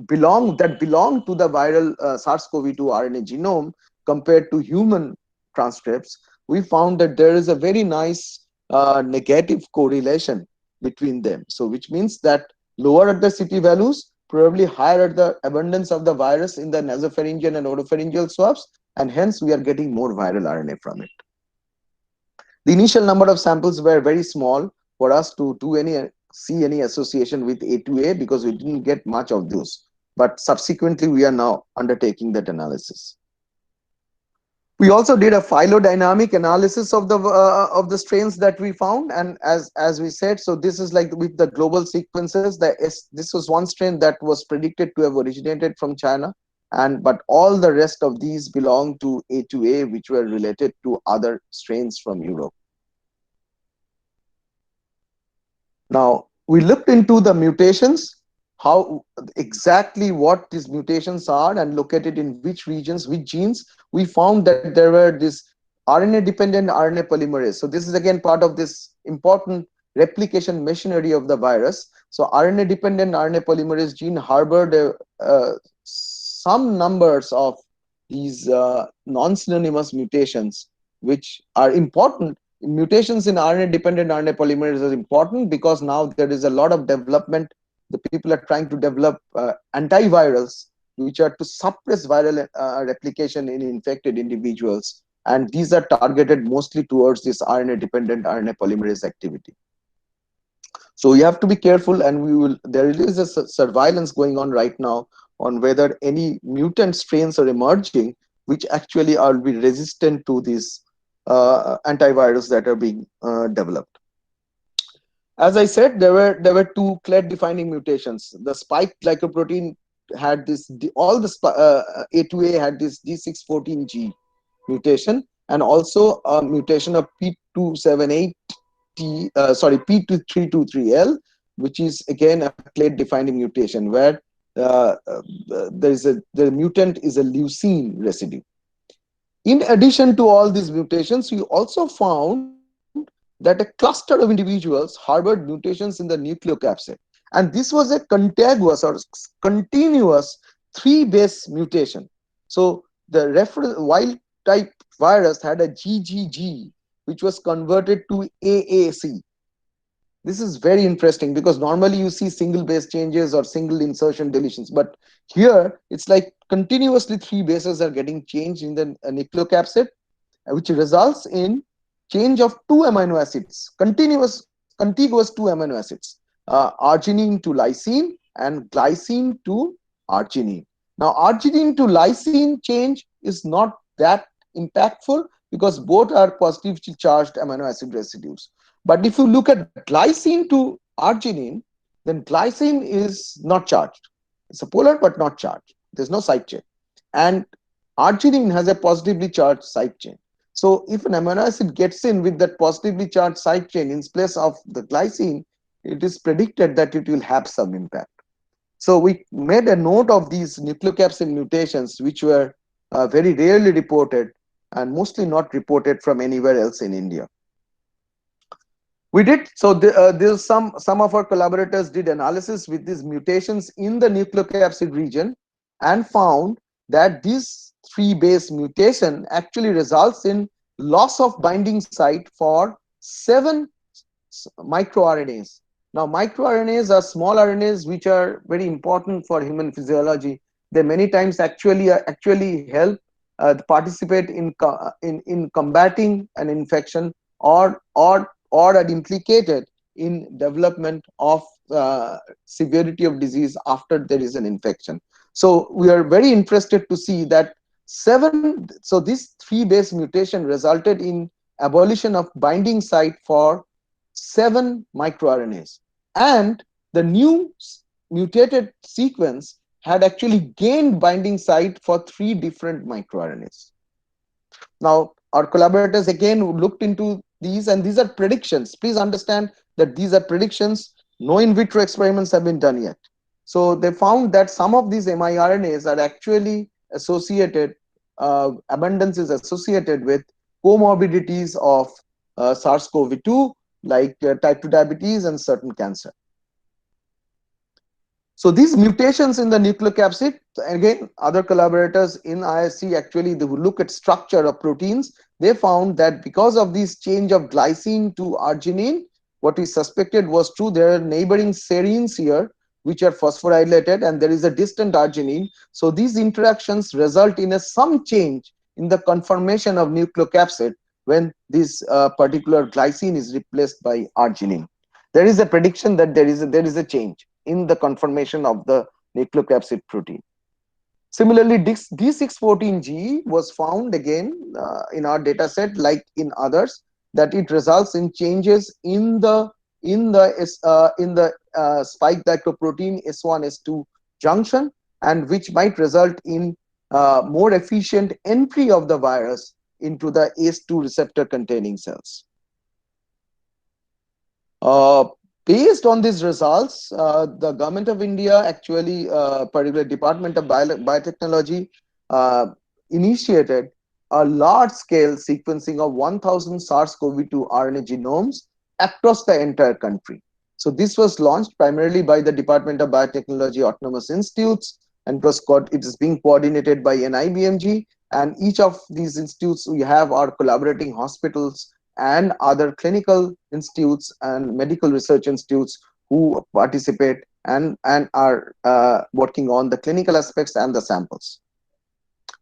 belonged to the viral SARS-CoV-2 RNA genome compared to human transcripts, we found that there is a very nice negative correlation between them. So which means that lower at the CT values, probably higher at the abundance of the virus in the nasopharyngeal and oropharyngeal swabs, and hence we are getting more viral RNA from it. The initial number of samples were very small for us to see any association with A2A, because we didn't get much of those. But subsequently, we are now undertaking that analysis. We also did a phylogenetic analysis of the strains that we found, and as we said, so this is like with the global sequences. This was one strain that was predicted to have originated from China, and but all the rest of these belong to A2A, which were related to other strains from Europe. Now, we looked into the mutations, how exactly what these mutations are, and located in which regions, which genes. We found that there were this RNA-dependent RNA polymerase. So this is again part of this important replication machinery of the virus. So RNA-dependent RNA polymerase gene harbored some numbers of these non-synonymous mutations, which are important. Mutations in RNA-dependent RNA polymerase is important because now there is a lot of development. The people are trying to develop antivirals, which are to suppress viral replication in infected individuals. And these are targeted mostly towards this RNA-dependent RNA polymerase activity. So you have to be careful, and there is a surveillance going on right now on whether any mutant strains are emerging, which actually are be resistant to these antivirals that are being developed. As I said, there were two clade defining mutations. The spike glycoprotein had this, all the A2A had this D614G mutation, and also a mutation of P278T, P2323L, which is again a clade defining mutation where the mutant is a leucine residue. In addition to all these mutations, we also found that a cluster of individuals harbored mutations in the nucleocapsid. And this was a contiguous or continuous 3-base mutation. So the wild type virus had a GGG, which was converted to AAC. This is very interesting because normally you see single base changes or single insertion deletions, but here it's like continuously 3 bases are getting changed in the nucleocapsid, which results in change of 2 amino acids, contiguous 2 amino acids, arginine to lysine and glycine to arginine. Now, arginine to lysine change is not that impactful because both are positively charged amino acid residues. But if you look at glycine to arginine, then glycine is not charged. It's a polar but not charged. There's no side chain. And arginine has a positively charged side chain. So if an amino acid gets in with that positively charged side chain in place of the glycine, it is predicted that it will have some impact. So we made a note of these nucleocapsid mutations, which were very rarely reported and mostly not reported from anywhere else in India. We did, so there's some of our collaborators did analysis with these mutations in the nucleocapsid region and found that this 3-base mutation actually results in loss of binding site for 7 microRNAs. Now, microRNAs are small RNAs which are very important for human physiology. They many times actually help participate in combating an infection or are implicated in development of severity of disease after there is an infection. So we are very interested to see that this 3-base mutation resulted in abolition of binding site for 7 microRNAs, and the new mutated sequence had actually gained binding site for 3 different microRNAs. Now, our collaborators again looked into these, and these are predictions. Please understand that these are predictions. No in vitro experiments have been done yet. So they found that some of these miRNAs are actually associated, abundance is associated with comorbidities of SARS-CoV-2, like type 2 diabetes and certain cancer. So these mutations in the nucleocapsid, again, other collaborators in ISC actually they would look at structure of proteins. They found that because of this change of glycine to arginine, what we suspected was true. There are neighboring serines here which are phosphorylated, and there is a distant arginine. So these interactions result in some change in the conformation of nucleocapsid when this particular glycine is replaced by arginine. There is a prediction that there is a change in the conformation of the nucleocapsid protein. Similarly, D614G was found again in our data set, like in others, that it results in changes in the spike glycoprotein S1 S2 junction, and which might result in more efficient entry of the virus into the ACE2 receptor containing cells. Uh, Based on these results, the government of India, actually, particular Department of Biotechnology, uh, initiated a large-scale sequencing of 1,000 SARS-CoV-2 RNA genomes across the entire country. So this was launched primarily by the Department of Biotechnology Autonomous Institutes, and it is being coordinated by NIBMG. And each of these institutes, we have our collaborating hospitals and other clinical institutes and medical research institutes who participate and are working on the clinical aspects and the samples.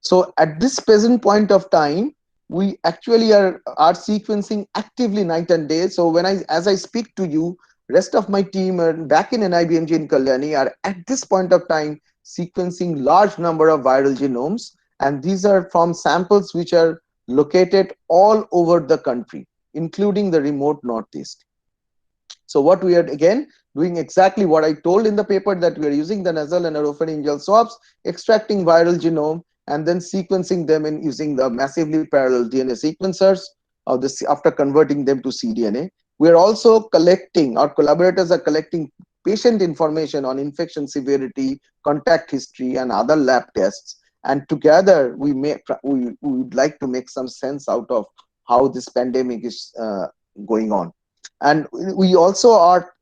So at this present point of time, we actually are sequencing actively night and day. So as I speak to you, rest of my team are back in NIBMG in Kalyani are at this point of time sequencing large number of viral genomes, and these are from samples which are located all over the country, including the remote northeast. So what we are again doing exactly what I told in the paper, that we are using the nasal and oropharyngeal swabs, extracting viral genome, and then sequencing them in using the massively parallel DNA sequencers of this after converting them to cDNA. We are also collecting, our collaborators are collecting patient information on infection severity, contact history, and other lab tests. And together we would like to make some sense out of how this pandemic is going on. And we also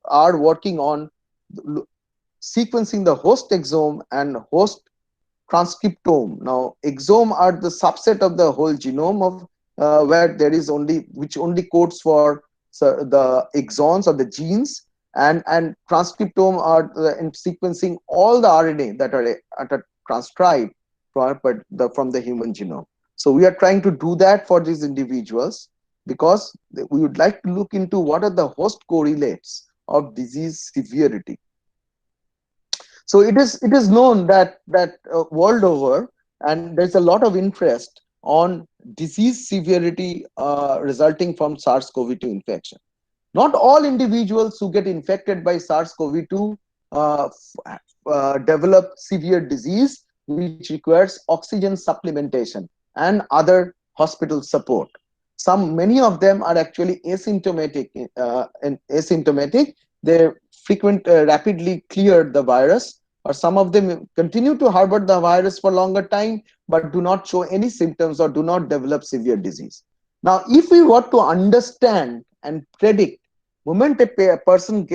are working on sequencing the host exome and host transcriptome. Now, exome are the subset of the whole genome of where there is only which only codes for the exons or the genes, and transcriptome are in sequencing all the RNA that are transcribed from the human genome. So we are trying to do that for these individuals because we would like to look into what are the host correlates of disease severity. So it is known that world over, and there's a lot of interest on disease severity resulting from SARS-CoV-2 infection. Not all individuals who get infected by SARS-CoV-2 develop severe disease, which requires oxygen supplementation and other hospital support. Many of them are actually asymptomatic. They rapidly clear the virus, or some of them continue to harbor the virus for longer time, but do not show any symptoms or do not develop severe disease. Now, if we were to understand and predict moment a person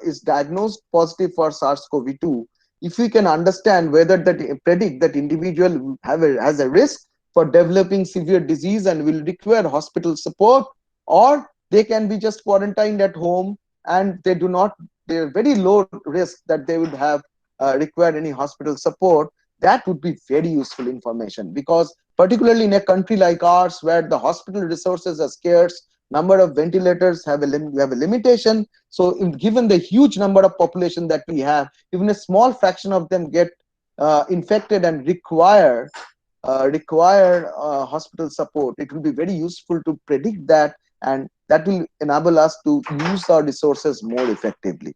is diagnosed positive for SARS-CoV-2, if we can understand whether that predict that individual has a risk for developing severe disease and will require hospital support, or they can be just quarantined at home and they're very low risk that they would have require any hospital support, that would be very useful information, because particularly in a country like ours where the hospital resources are scarce, number of ventilators have a limitation. So given the huge number of population that we have, even a small fraction of them get infected and require hospital support. It will be very useful to predict that, and that will enable us to use our resources more effectively.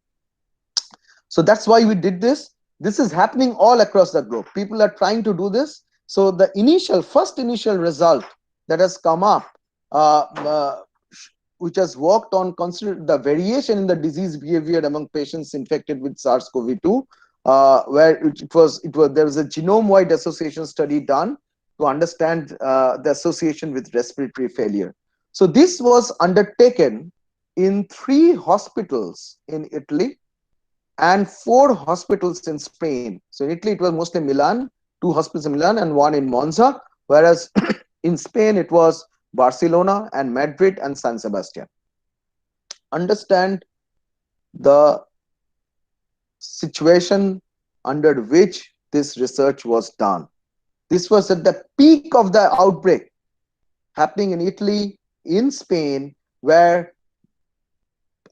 So that's why we did this. This is happening all across the globe. People are trying to do this. So the first initial result that has come up, which has worked on consider the variation in the disease behavior among patients infected with SARS-CoV-2, where there was a genome-wide association study done to understand the association with respiratory failure. So this was undertaken in 3 hospitals in Italy and 4 hospitals in Spain. So in Italy, it was mostly Milan, 2 hospitals in Milan and 1 in Monza, whereas in Spain, it was Barcelona and Madrid and San Sebastian. Understand the situation under which this research was done. This was at the peak of the outbreak happening in Italy, in Spain, where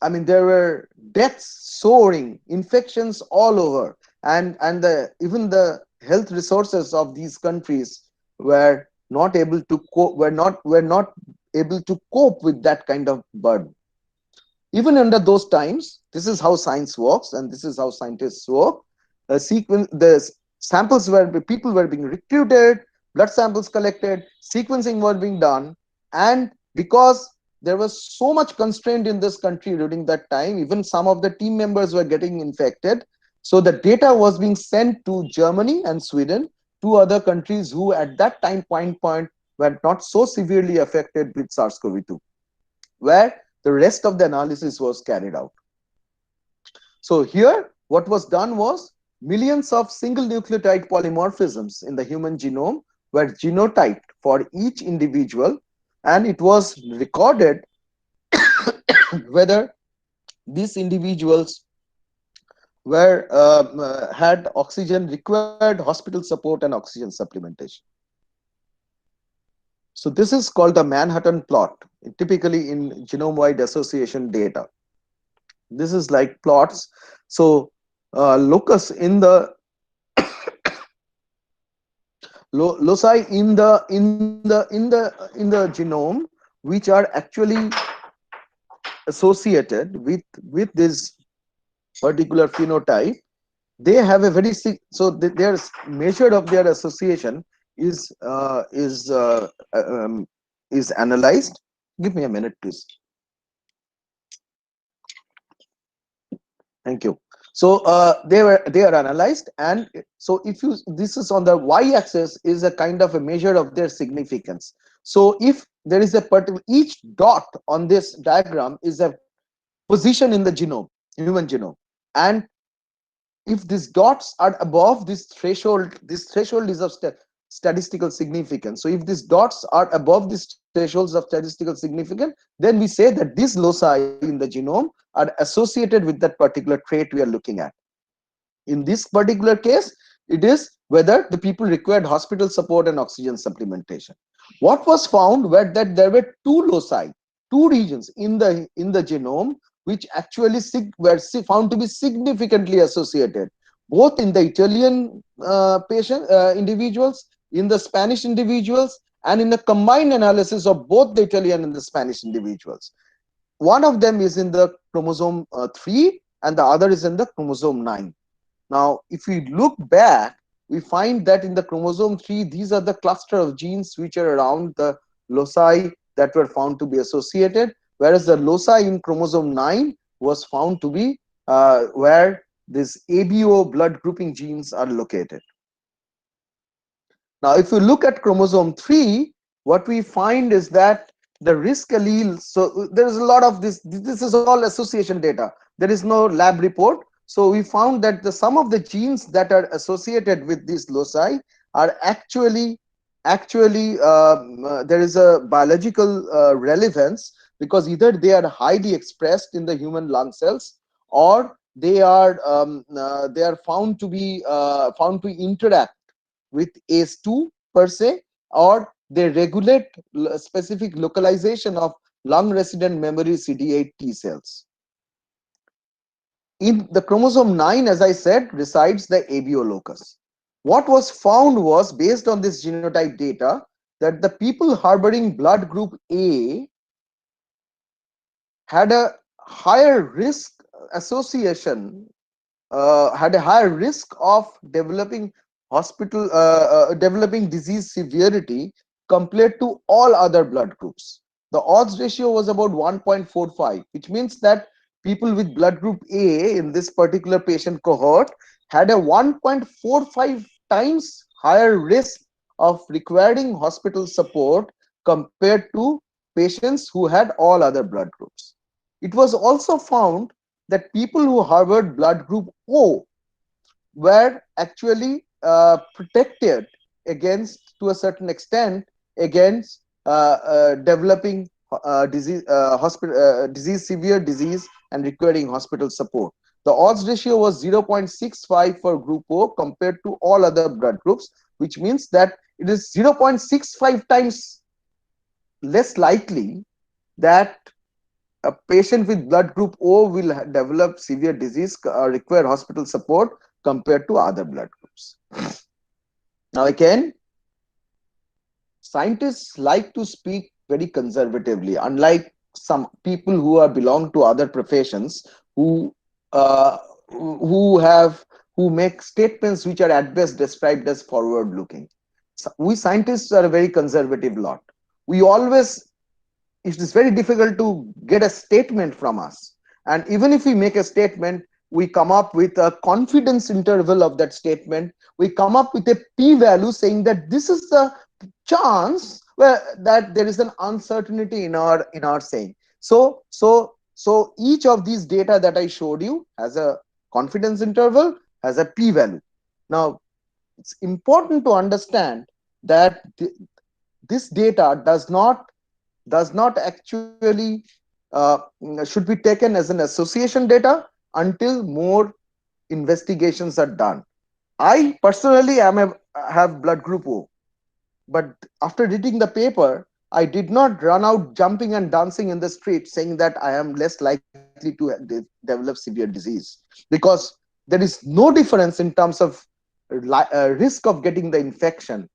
there were deaths soaring, infections all over, and even the health resources of these countries were not able to were not able to cope with that kind of burden. Even under those times, this is how science works, and this is how scientists work. The samples were people were being recruited, blood samples collected, sequencing were being done, and because there was so much constraint in this country during that time, even some of the team members were getting infected. So the data was being sent to Germany and Sweden, two other countries who at that time point were not so severely affected with SARS-CoV-2, where the rest of the analysis was carried out. So here, what was done was millions of single nucleotide polymorphisms in the human genome were genotyped for each individual, and it was recorded whether these individuals were had oxygen required hospital support and oxygen supplementation. So this is called the Manhattan plot, typically in genome-wide association data. This is like plots. So locus in the loci in the genome, which are actually associated with this particular phenotype, they have a very so their measure of their association is is analyzed. Give me a minute, please. Thank you. So they are analyzed, and so if you this is on the y-axis is a kind of a measure of their significance. So if there is a particular each dot on this diagram is a position in the genome, human genome, and if these dots are above this threshold is of statistical significance. So if these dots are above these thresholds of statistical significance, then we say that these loci in the genome are associated with that particular trait we are looking at. In this particular case, it is whether the people required hospital support and oxygen supplementation. What was found were that there were two loci, two regions in the genome which actually were found to be significantly associated, both in the Italian individuals, in the Spanish individuals, and in a combined analysis of both the Italian and the Spanish individuals. One of them is in the chromosome 3 and the other is in the chromosome 9. Now, if we look back, we find that in the chromosome 3, these are the cluster of genes which are around the loci that were found to be associated, whereas the loci in chromosome 9 was found to be where these ABO blood grouping genes are located. Now, if you look at chromosome 3, what we find is that the risk allele, so there is a lot of this is all association data. There is no lab report. So we found that some of the genes that are associated with these loci are actually there is a biological relevance, because either they are highly expressed in the human lung cells, or they are found to be found to interact with ACE2 per se, or they regulate specific localization of lung resident memory CD8 T cells. In the chromosome 9, as I said, resides the ABO locus. What was found was, based on this genotype data, that the people harboring blood group A had a higher risk association, had a higher risk of developing developing disease severity compared to all other blood groups. The odds ratio was about 1.45, which means that people with blood group A in this particular patient cohort had a 1.45 times higher risk of requiring hospital support compared to patients who had all other blood groups. It was also found that people who harbored blood group O were actually protected against, to a certain extent, against developing severe disease and requiring hospital support. The odds ratio was 0.65 for group O compared to all other blood groups, which means that it is 0.65 times less likely that a patient with blood group O will develop severe disease or require hospital support compared to other blood groups. Now again, scientists like to speak very conservatively, unlike some people who are belong to other professions who uh, who have who make statements which are at best described as forward looking. So we scientists are a very conservative lot. We always, it is very difficult to get a statement from us, and even if we make a statement, we come up with a confidence interval of that statement. We come up with a p value saying that this is the chance where that there is an uncertainty in our saying. So each of these data that I showed you has a confidence interval, has a p value. Now it's important to understand that this data does not actually should be taken as an association data until more investigations are done. I personally have blood group O, but after reading the paper, I did not run out jumping and dancing in the street saying that I am less likely to develop severe disease, because there is no difference in terms of risk of getting the infection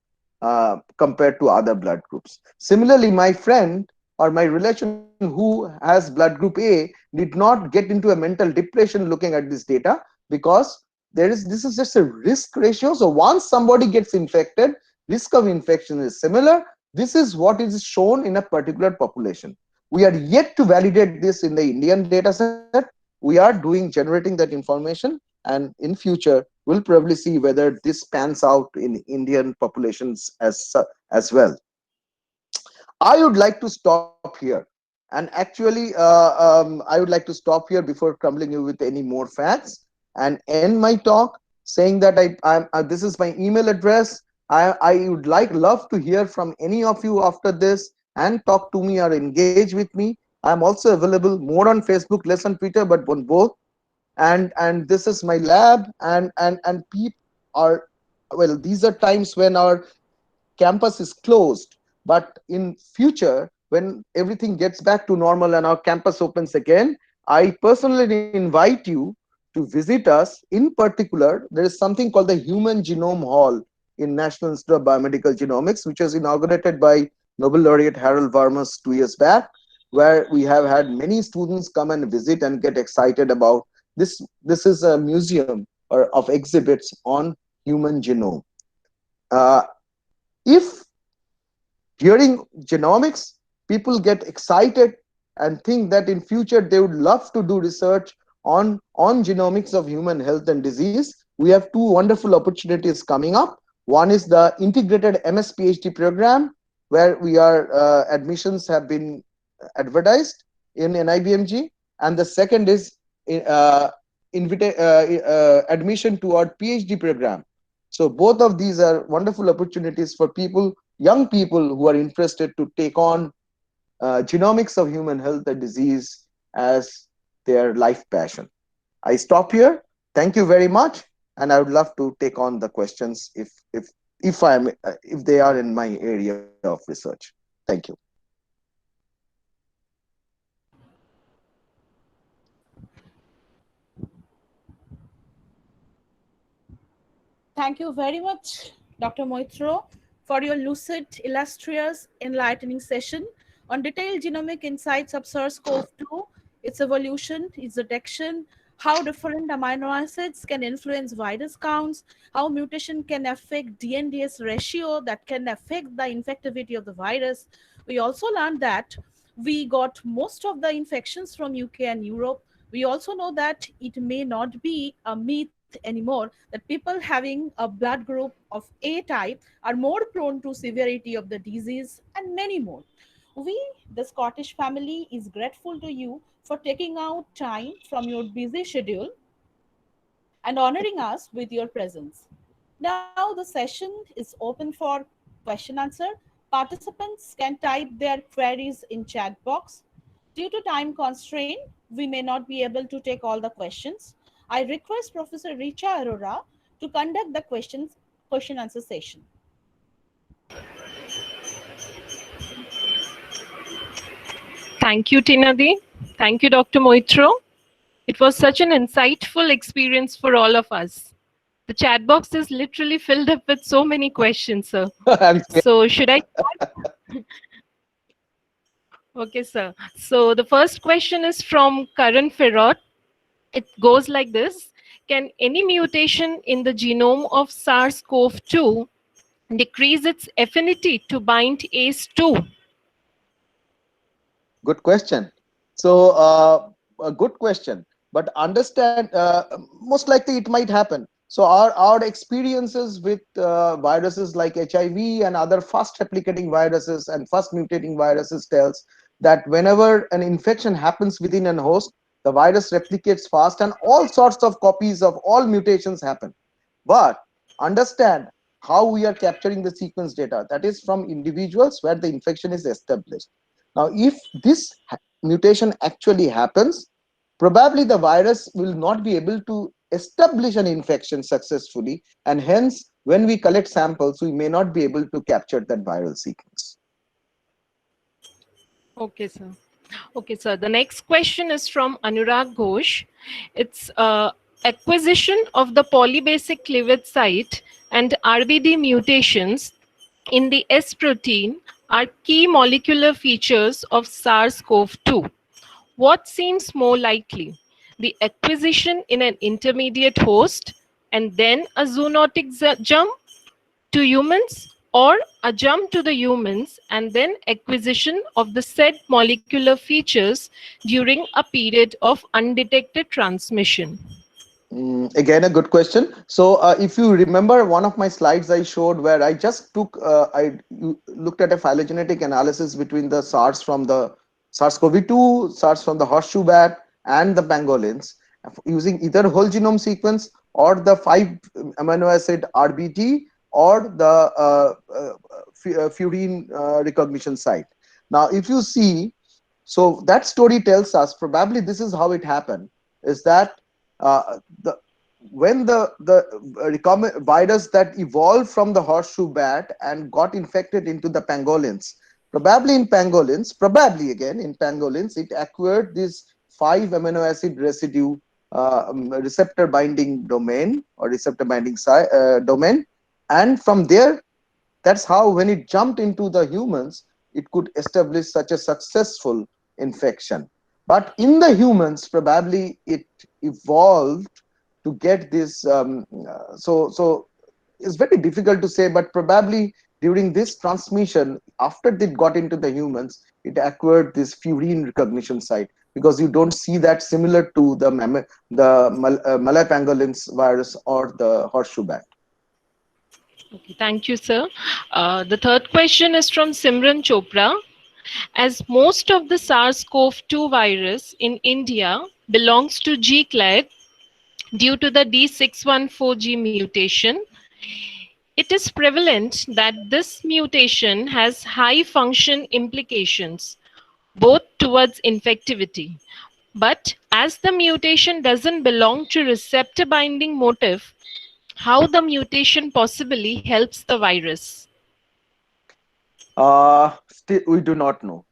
compared to other blood groups. Similarly, my friend or my relation who has blood group A did not get into a mental depression looking at this data, because this is just a risk ratio. So once somebody gets infected, risk of infection is similar. This is what is shown in a particular population. We are yet to validate this in the Indian data set. We are generating that information, and in future we'll probably see whether this pans out in Indian populations as well. I would like to stop here. And actually, I would like to stop here before crumbling you with any more facts and end my talk saying that this is my email address. I would love to hear from any of you after this and talk to me or engage with me. I'm also available more on Facebook, less on Twitter, but on both. And this is my lab, and people are, well, these are times when our campus is closed, but in future when everything gets back to normal and our campus opens again, I personally invite you to visit us. In particular, there is something called the Human Genome Hall in National Institute of Biomedical Genomics, which was inaugurated by Nobel laureate Harold Varmus 2 years back, where we have had many students come and visit and get excited about this. This is a museum of exhibits on human genome. uh, if during genomics people get excited and think that in future they would love to do research on genomics of human health and disease, we have two wonderful opportunities coming up. One is the integrated MS PhD program, where we are admissions have been advertised in NIBMG, and the second is uh, admission toward PhD program. So both of these are wonderful opportunities for people, young people who are interested to take on genomics of human health and disease as their life passion. I stop here. Thank you very much, and I would love to take on the questions if they are in my area of research. Thank you. Thank you very much, Dr. Moitro, for your lucid, illustrious, enlightening session on detailed genomic insights of SARS-CoV-2, its evolution, its detection, how different amino acids can influence virus counts, how mutation can affect DNDS ratio that can affect the infectivity of the virus. We also learned that we got most of the infections from UK and Europe. We also know that it may not be a myth anymore that people having a blood group of A type are more prone to severity of the disease and many more. We, the Scottish family, is grateful to you for taking out time from your busy schedule and honoring us with your presence. Now the session is open for question answer. Participants can type their queries in chat box. Due to time constraint, we may not be able to take all the questions. I request Professor Richa Arora to conduct the question answer session. Thank you, Tinadi. Thank you, Dr. Moitro. It was such an insightful experience for all of us. The chat box is literally filled up with so many questions, sir. I'm scared. So should I? Okay, sir. So the first question is from Karan Ferrot. It goes like this. Can any mutation in the genome of SARS-CoV-2 decrease its affinity to bind ACE2? Good question. So, a good question, but understand, most likely it might happen. So our experiences with viruses like HIV and other fast replicating viruses and fast mutating viruses tells that whenever an infection happens within an host, the virus replicates fast and all sorts of copies of all mutations happen. But understand how we are capturing the sequence data, that is from individuals where the infection is established. Now, if this mutation actually happens, probably the virus will not be able to establish an infection successfully, and hence, when we collect samples, we may not be able to capture that viral sequence. Okay, sir. Okay, sir. The next question is from Anurag Ghosh. It's acquisition of the polybasic cleavage site and RBD mutations in the S protein are key molecular features of SARS-CoV-2. What seems more likely? The acquisition in an intermediate host and then a zoonotic jump to humans, or a jump to the humans and then acquisition of the said molecular features during a period of undetected transmission? Again, a good question. So, if you remember one of my slides I showed where I just took, looked at a phylogenetic analysis between the SARS from the SARS-CoV-2, SARS from the horseshoe bat, and the pangolins using either whole genome sequence or the 5 amino acid RBT or the furin recognition site. Now, if you see, so that story tells us probably this is how it happened, is that when the recombinant virus that evolved from the horseshoe bat and got infected into the pangolins, probably in pangolins, it acquired this 5 amino acid residue receptor binding domain or receptor binding domain, and from there, that's how when it jumped into the humans, it could establish such a successful infection. But in the humans, probably it evolved to get this. So it's very difficult to say, but probably during this transmission, after it got into the humans, it acquired this furin recognition site, because you don't see that similar to the Malay pangolins virus or the horseshoe bat. Okay, thank you, sir. The third question is from Simran Chopra. As most of the SARS-CoV-2 virus in India belongs to G clade due to the D614G mutation, it is prevalent that this mutation has high function implications, both towards infectivity. But as the mutation doesn't belong to receptor binding motif, how the mutation possibly helps the virus? Still, we do not know.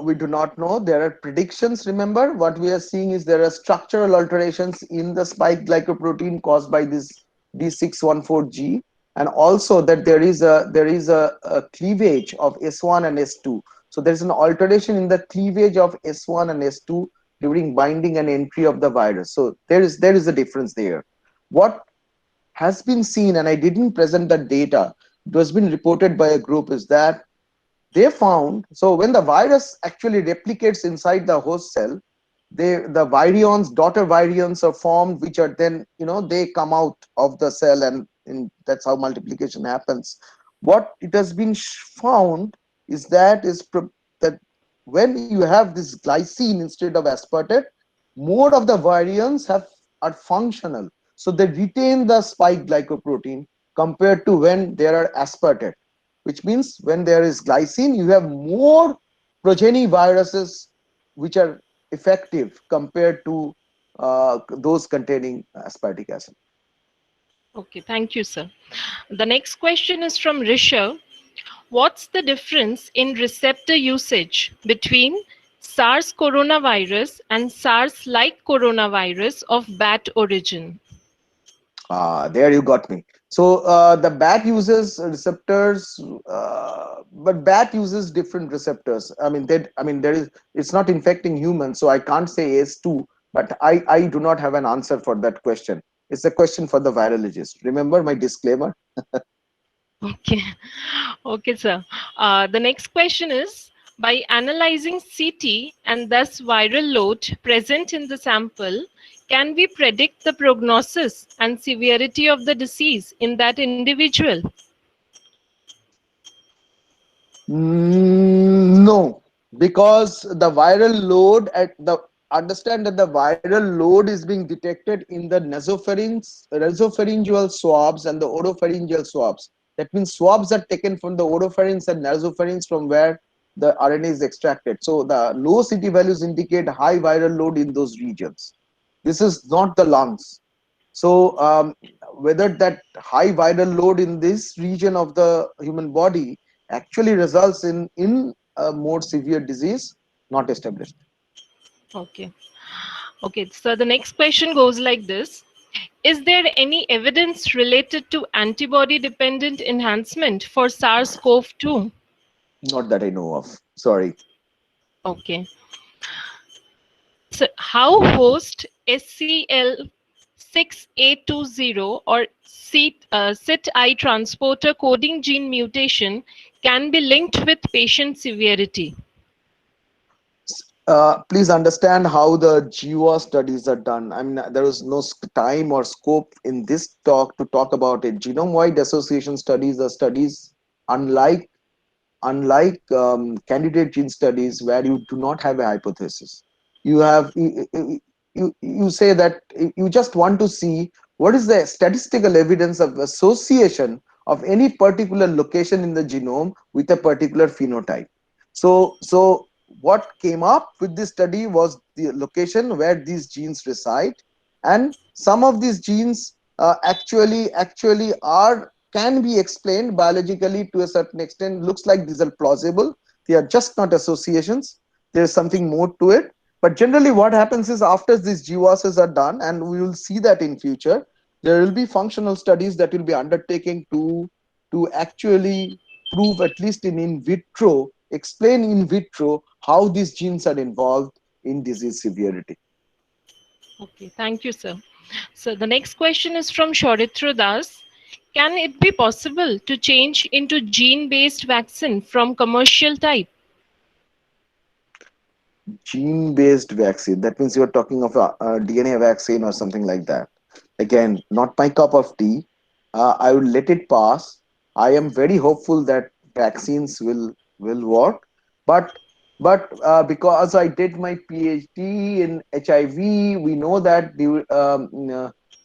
We do not know. There are predictions. Remember, what we are seeing is there are structural alterations in the spike glycoprotein caused by this D614G, and also that there is a cleavage of S1 and S2. So there is an alteration in the cleavage of S1 and S2 during binding and entry of the virus. So there is a difference there. What has been seen, and I didn't present the data, it was been reported by a group, is that they found, so when the virus actually replicates inside the host cell, the virions, daughter virions are formed, which are then, they come out of the cell, and that's how multiplication happens. What it has been found is that when you have this glycine instead of aspartate, more of the virions are functional, so they retain the spike glycoprotein compared to when there are aspartate, which means when there is glycine, you have more progeny viruses which are effective compared to those containing aspartic acid. Okay, thank you, sir. The next question is from Rishabh. What's the difference in receptor usage between SARS coronavirus and SARS-like coronavirus of bat origin? There you got me. So the bat uses receptors, but bat uses different receptors. I mean, there is, it's not infecting humans, so I can't say ACE2. But I do not have an answer for that question. It's a question for the virologist. Remember my disclaimer. Okay. Okay, sir. The next question is, by analyzing CT and thus viral load present in the sample, can we predict the prognosis and severity of the disease in that individual? No, because the viral load at the understand that the viral load is being detected in the nasopharyngeal swabs and the oropharyngeal swabs. That means swabs are taken from the oropharynx and nasopharynx from where the RNA is extracted. So the low CT values indicate high viral load in those regions. This is not the lungs. So whether that high viral load in this region of the human body actually results in a more severe disease, not established. Okay. Okay, so the next question goes like this. Is there any evidence related to antibody dependent enhancement for SARS-CoV-2? Not that I know of. Sorry. Okay. So how host SCL6A20 or CIT transporter coding gene mutation can be linked with patient severity? Please understand how the GWAS studies are done. I mean, there is no time or scope in this talk to talk about it. Genome-wide association studies are studies unlike candidate gene studies where you do not have a hypothesis. You say that you just want to see what is the statistical evidence of association of any particular location in the genome with a particular phenotype. So what came up with this study was the location where these genes reside, and some of these genes actually are can be explained biologically to a certain extent. Looks like these are plausible. They are just not associations. There is something more to it. But generally, what happens is after these GWASs are done, and we will see that in future, there will be functional studies that will be undertaken to actually prove, at least in vitro, explain in vitro how these genes are involved in disease severity. Okay, thank you, sir. So the next question is from Shauritra Das. Can it be possible to change into gene-based vaccine from commercial type? Gene-based vaccine. That means you're talking of a DNA vaccine or something like that. Again, not my cup of tea. I will let it pass. I am very hopeful that vaccines will work, but because I did my PhD in HIV, we know that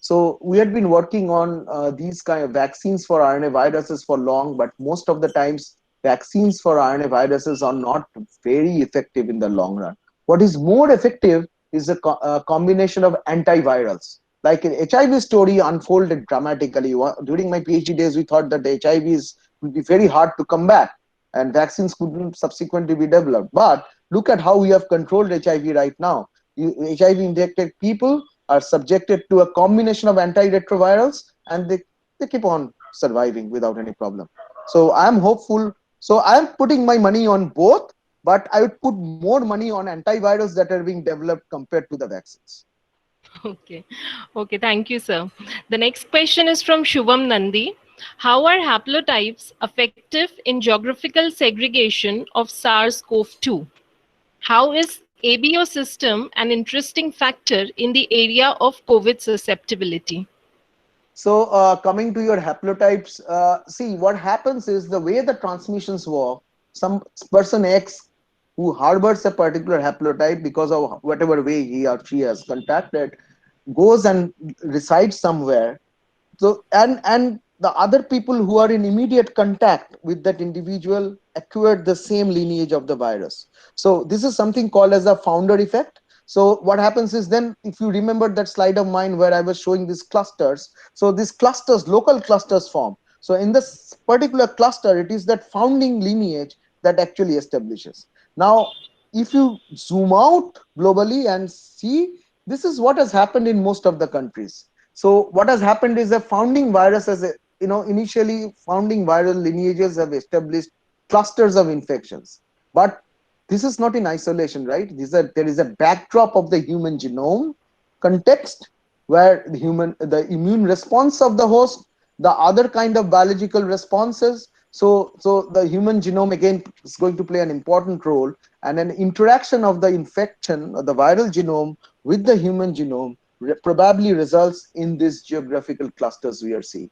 so we had been working on these kind of vaccines for RNA viruses for long, but most of the times vaccines for RNA viruses are not very effective in the long run. What is more effective is a combination of antivirals. Like an HIV story unfolded dramatically. During my PhD days, we thought that the HIVs would be very hard to combat and vaccines couldn't subsequently be developed. But look at how we have controlled HIV right now. HIV infected people are subjected to a combination of antiretrovirals, and they keep on surviving without any problem. So I'm hopeful. So I'm putting my money on both, but I would put more money on antivirals that are being developed compared to the vaccines. Okay. Okay, thank you, sir. The next question is from Shubham Nandi. How are haplotypes effective in geographical segregation of SARS-CoV-2? How is ABO system an interesting factor in the area of COVID susceptibility? So coming to your haplotypes, see what happens is the way the transmissions work. Some person X who harbors a particular haplotype because of whatever way he or she has contacted goes and resides somewhere. So and the other people who are in immediate contact with that individual acquired the same lineage of the virus. So this is something called as a founder effect. So what happens is, then if you remember that slide of mine where I was showing these clusters, so these clusters, local clusters form. So in this particular cluster, it is that founding lineage that actually establishes. Now if you zoom out globally and see, this is what has happened in most of the countries. So what has happened is the founding virus as a, initially founding viral lineages have established clusters of infections. But this is not in isolation, right? There is a backdrop of the human genome context where the immune response of the host, the other kind of biological responses. So the human genome again is going to play an important role, and an interaction of the infection of the viral genome with the human genome probably results in these geographical clusters we are seeing.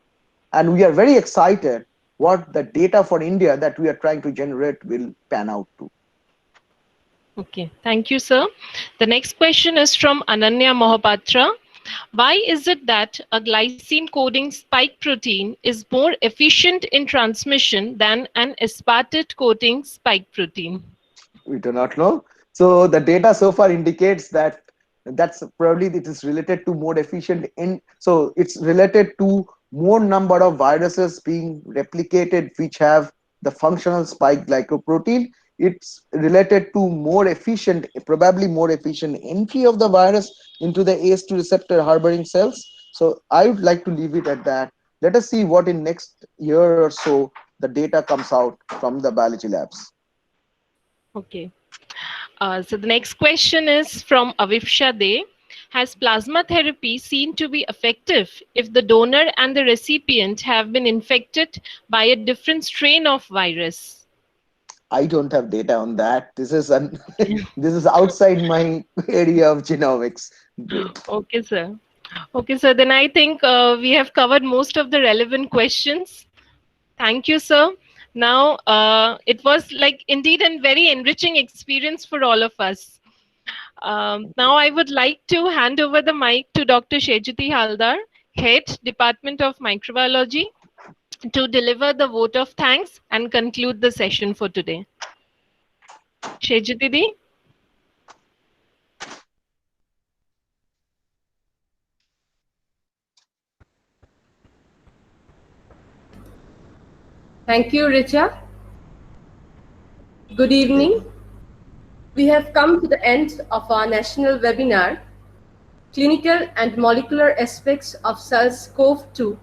And we are very excited what the data for India that we are trying to generate will pan out to. Okay, thank you, sir. The next question is from Ananya Mohapatra. Why is it that a glycine coding spike protein is more efficient in transmission than an aspartate coding spike protein? We do not know. So the data so far indicates that that's probably it is related to more efficient so it's related to more number of viruses being replicated which have the functional spike glycoprotein. It's related to more efficient, probably more efficient entry of the virus into the ACE2 receptor harboring cells. So I would like to leave it at that. Let us see what in next year or so the data comes out from the biology labs. Okay. So the next question is from Avifsha De. Has plasma therapy seen to be effective if the donor and the recipient have been infected by a different strain of virus? I don't have data on that. This is this is outside my area of genomics. Okay, sir. Okay, sir. Then I think we have covered most of the relevant questions. Thank you, sir. Now, it was like indeed a very enriching experience for all of us. Now, I would like to hand over the mic to Dr. Shejati Haldar, Head, Department of Microbiology, to deliver the vote of thanks and conclude the session for today. Shejati Di. Thank you, Richa. Good evening. We have come to the end of our national webinar, Clinical and Molecular Aspects of SARS-CoV-2,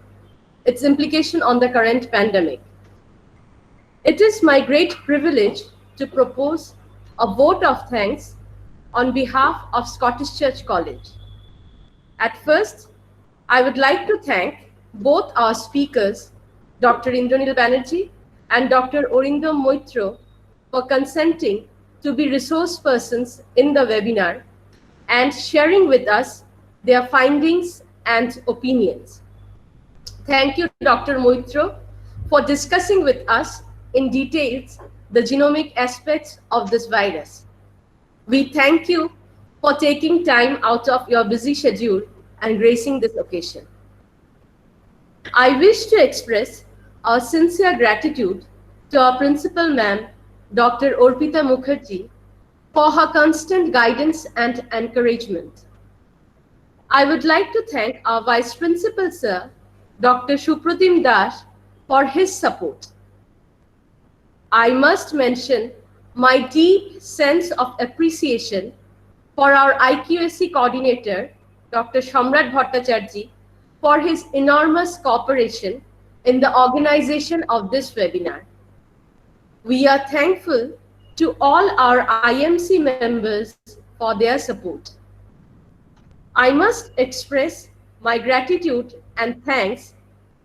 its implication on the current pandemic. It is my great privilege to propose a vote of thanks on behalf of Scottish Church College. At first, I would like to thank both our speakers, Dr. Indranil Banerjee and Dr. Orindam Moitro, for consenting to be resource persons in the webinar and sharing with us their findings and opinions. Thank you, Dr. Moitro, for discussing with us in details the genomic aspects of this virus. We thank you for taking time out of your busy schedule and gracing this occasion. I wish to express our sincere gratitude to our principal ma'am, Dr. Orpita Mukherjee, for her constant guidance and encouragement. I would like to thank our Vice Principal Sir, Dr. Supratim Das, for his support. I must mention my deep sense of appreciation for our IQAC coordinator, Dr. Shamrat Bhattacharjee, for his enormous cooperation in the organization of this webinar. We are thankful to all our IMC members for their support. I must express my gratitude and thanks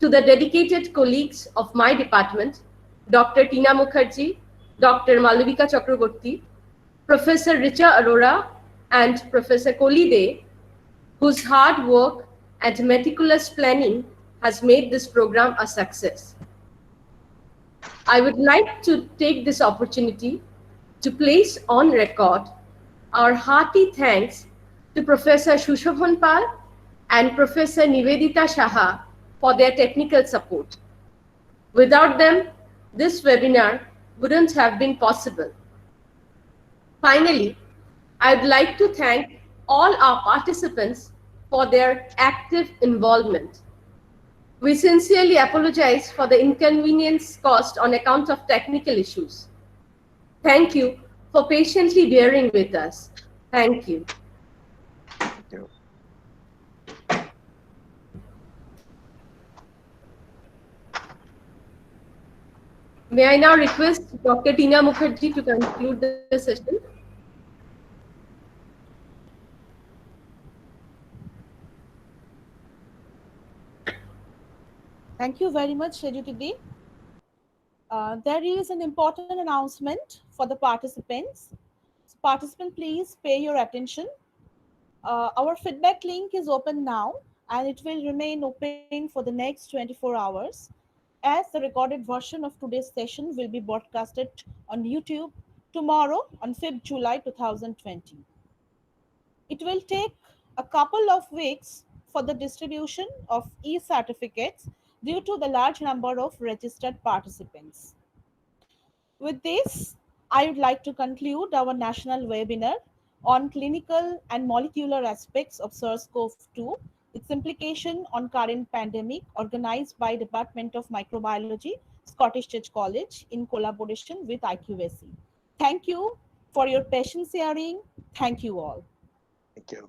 to the dedicated colleagues of my department, Dr. Tina Mukherjee, Dr. Malavika Chakraborty, Professor Richa Arora, and Professor Kolide, whose hard work and meticulous planning has made this program a success. I would like to take this opportunity to place on record our hearty thanks to Professor Sushobhan Pal and Professor Nivedita Shaha for their technical support. Without them, this webinar wouldn't have been possible. Finally, I would like to thank all our participants for their active involvement. We sincerely apologize for the inconvenience caused on account of technical issues. Thank you for patiently bearing with us. Thank you. May I now request Dr. Tina Mukherjee to conclude the session? Thank you very much, Shejutidi. There is an important announcement for the participants. So participant, please pay your attention. Our feedback link is open now and it will remain open for the next 24 hours as the recorded version of today's session will be broadcasted on YouTube tomorrow on 5th July 2020. It will take a couple of weeks for the distribution of e-certificates due to the large number of registered participants. With this, I would like to conclude our national webinar on clinical and molecular aspects of SARS-CoV-2, its implication on current pandemic, organized by Department of Microbiology, Scottish Church College in collaboration with IQAC. Thank you for your patience hearing. Thank you all. Thank you.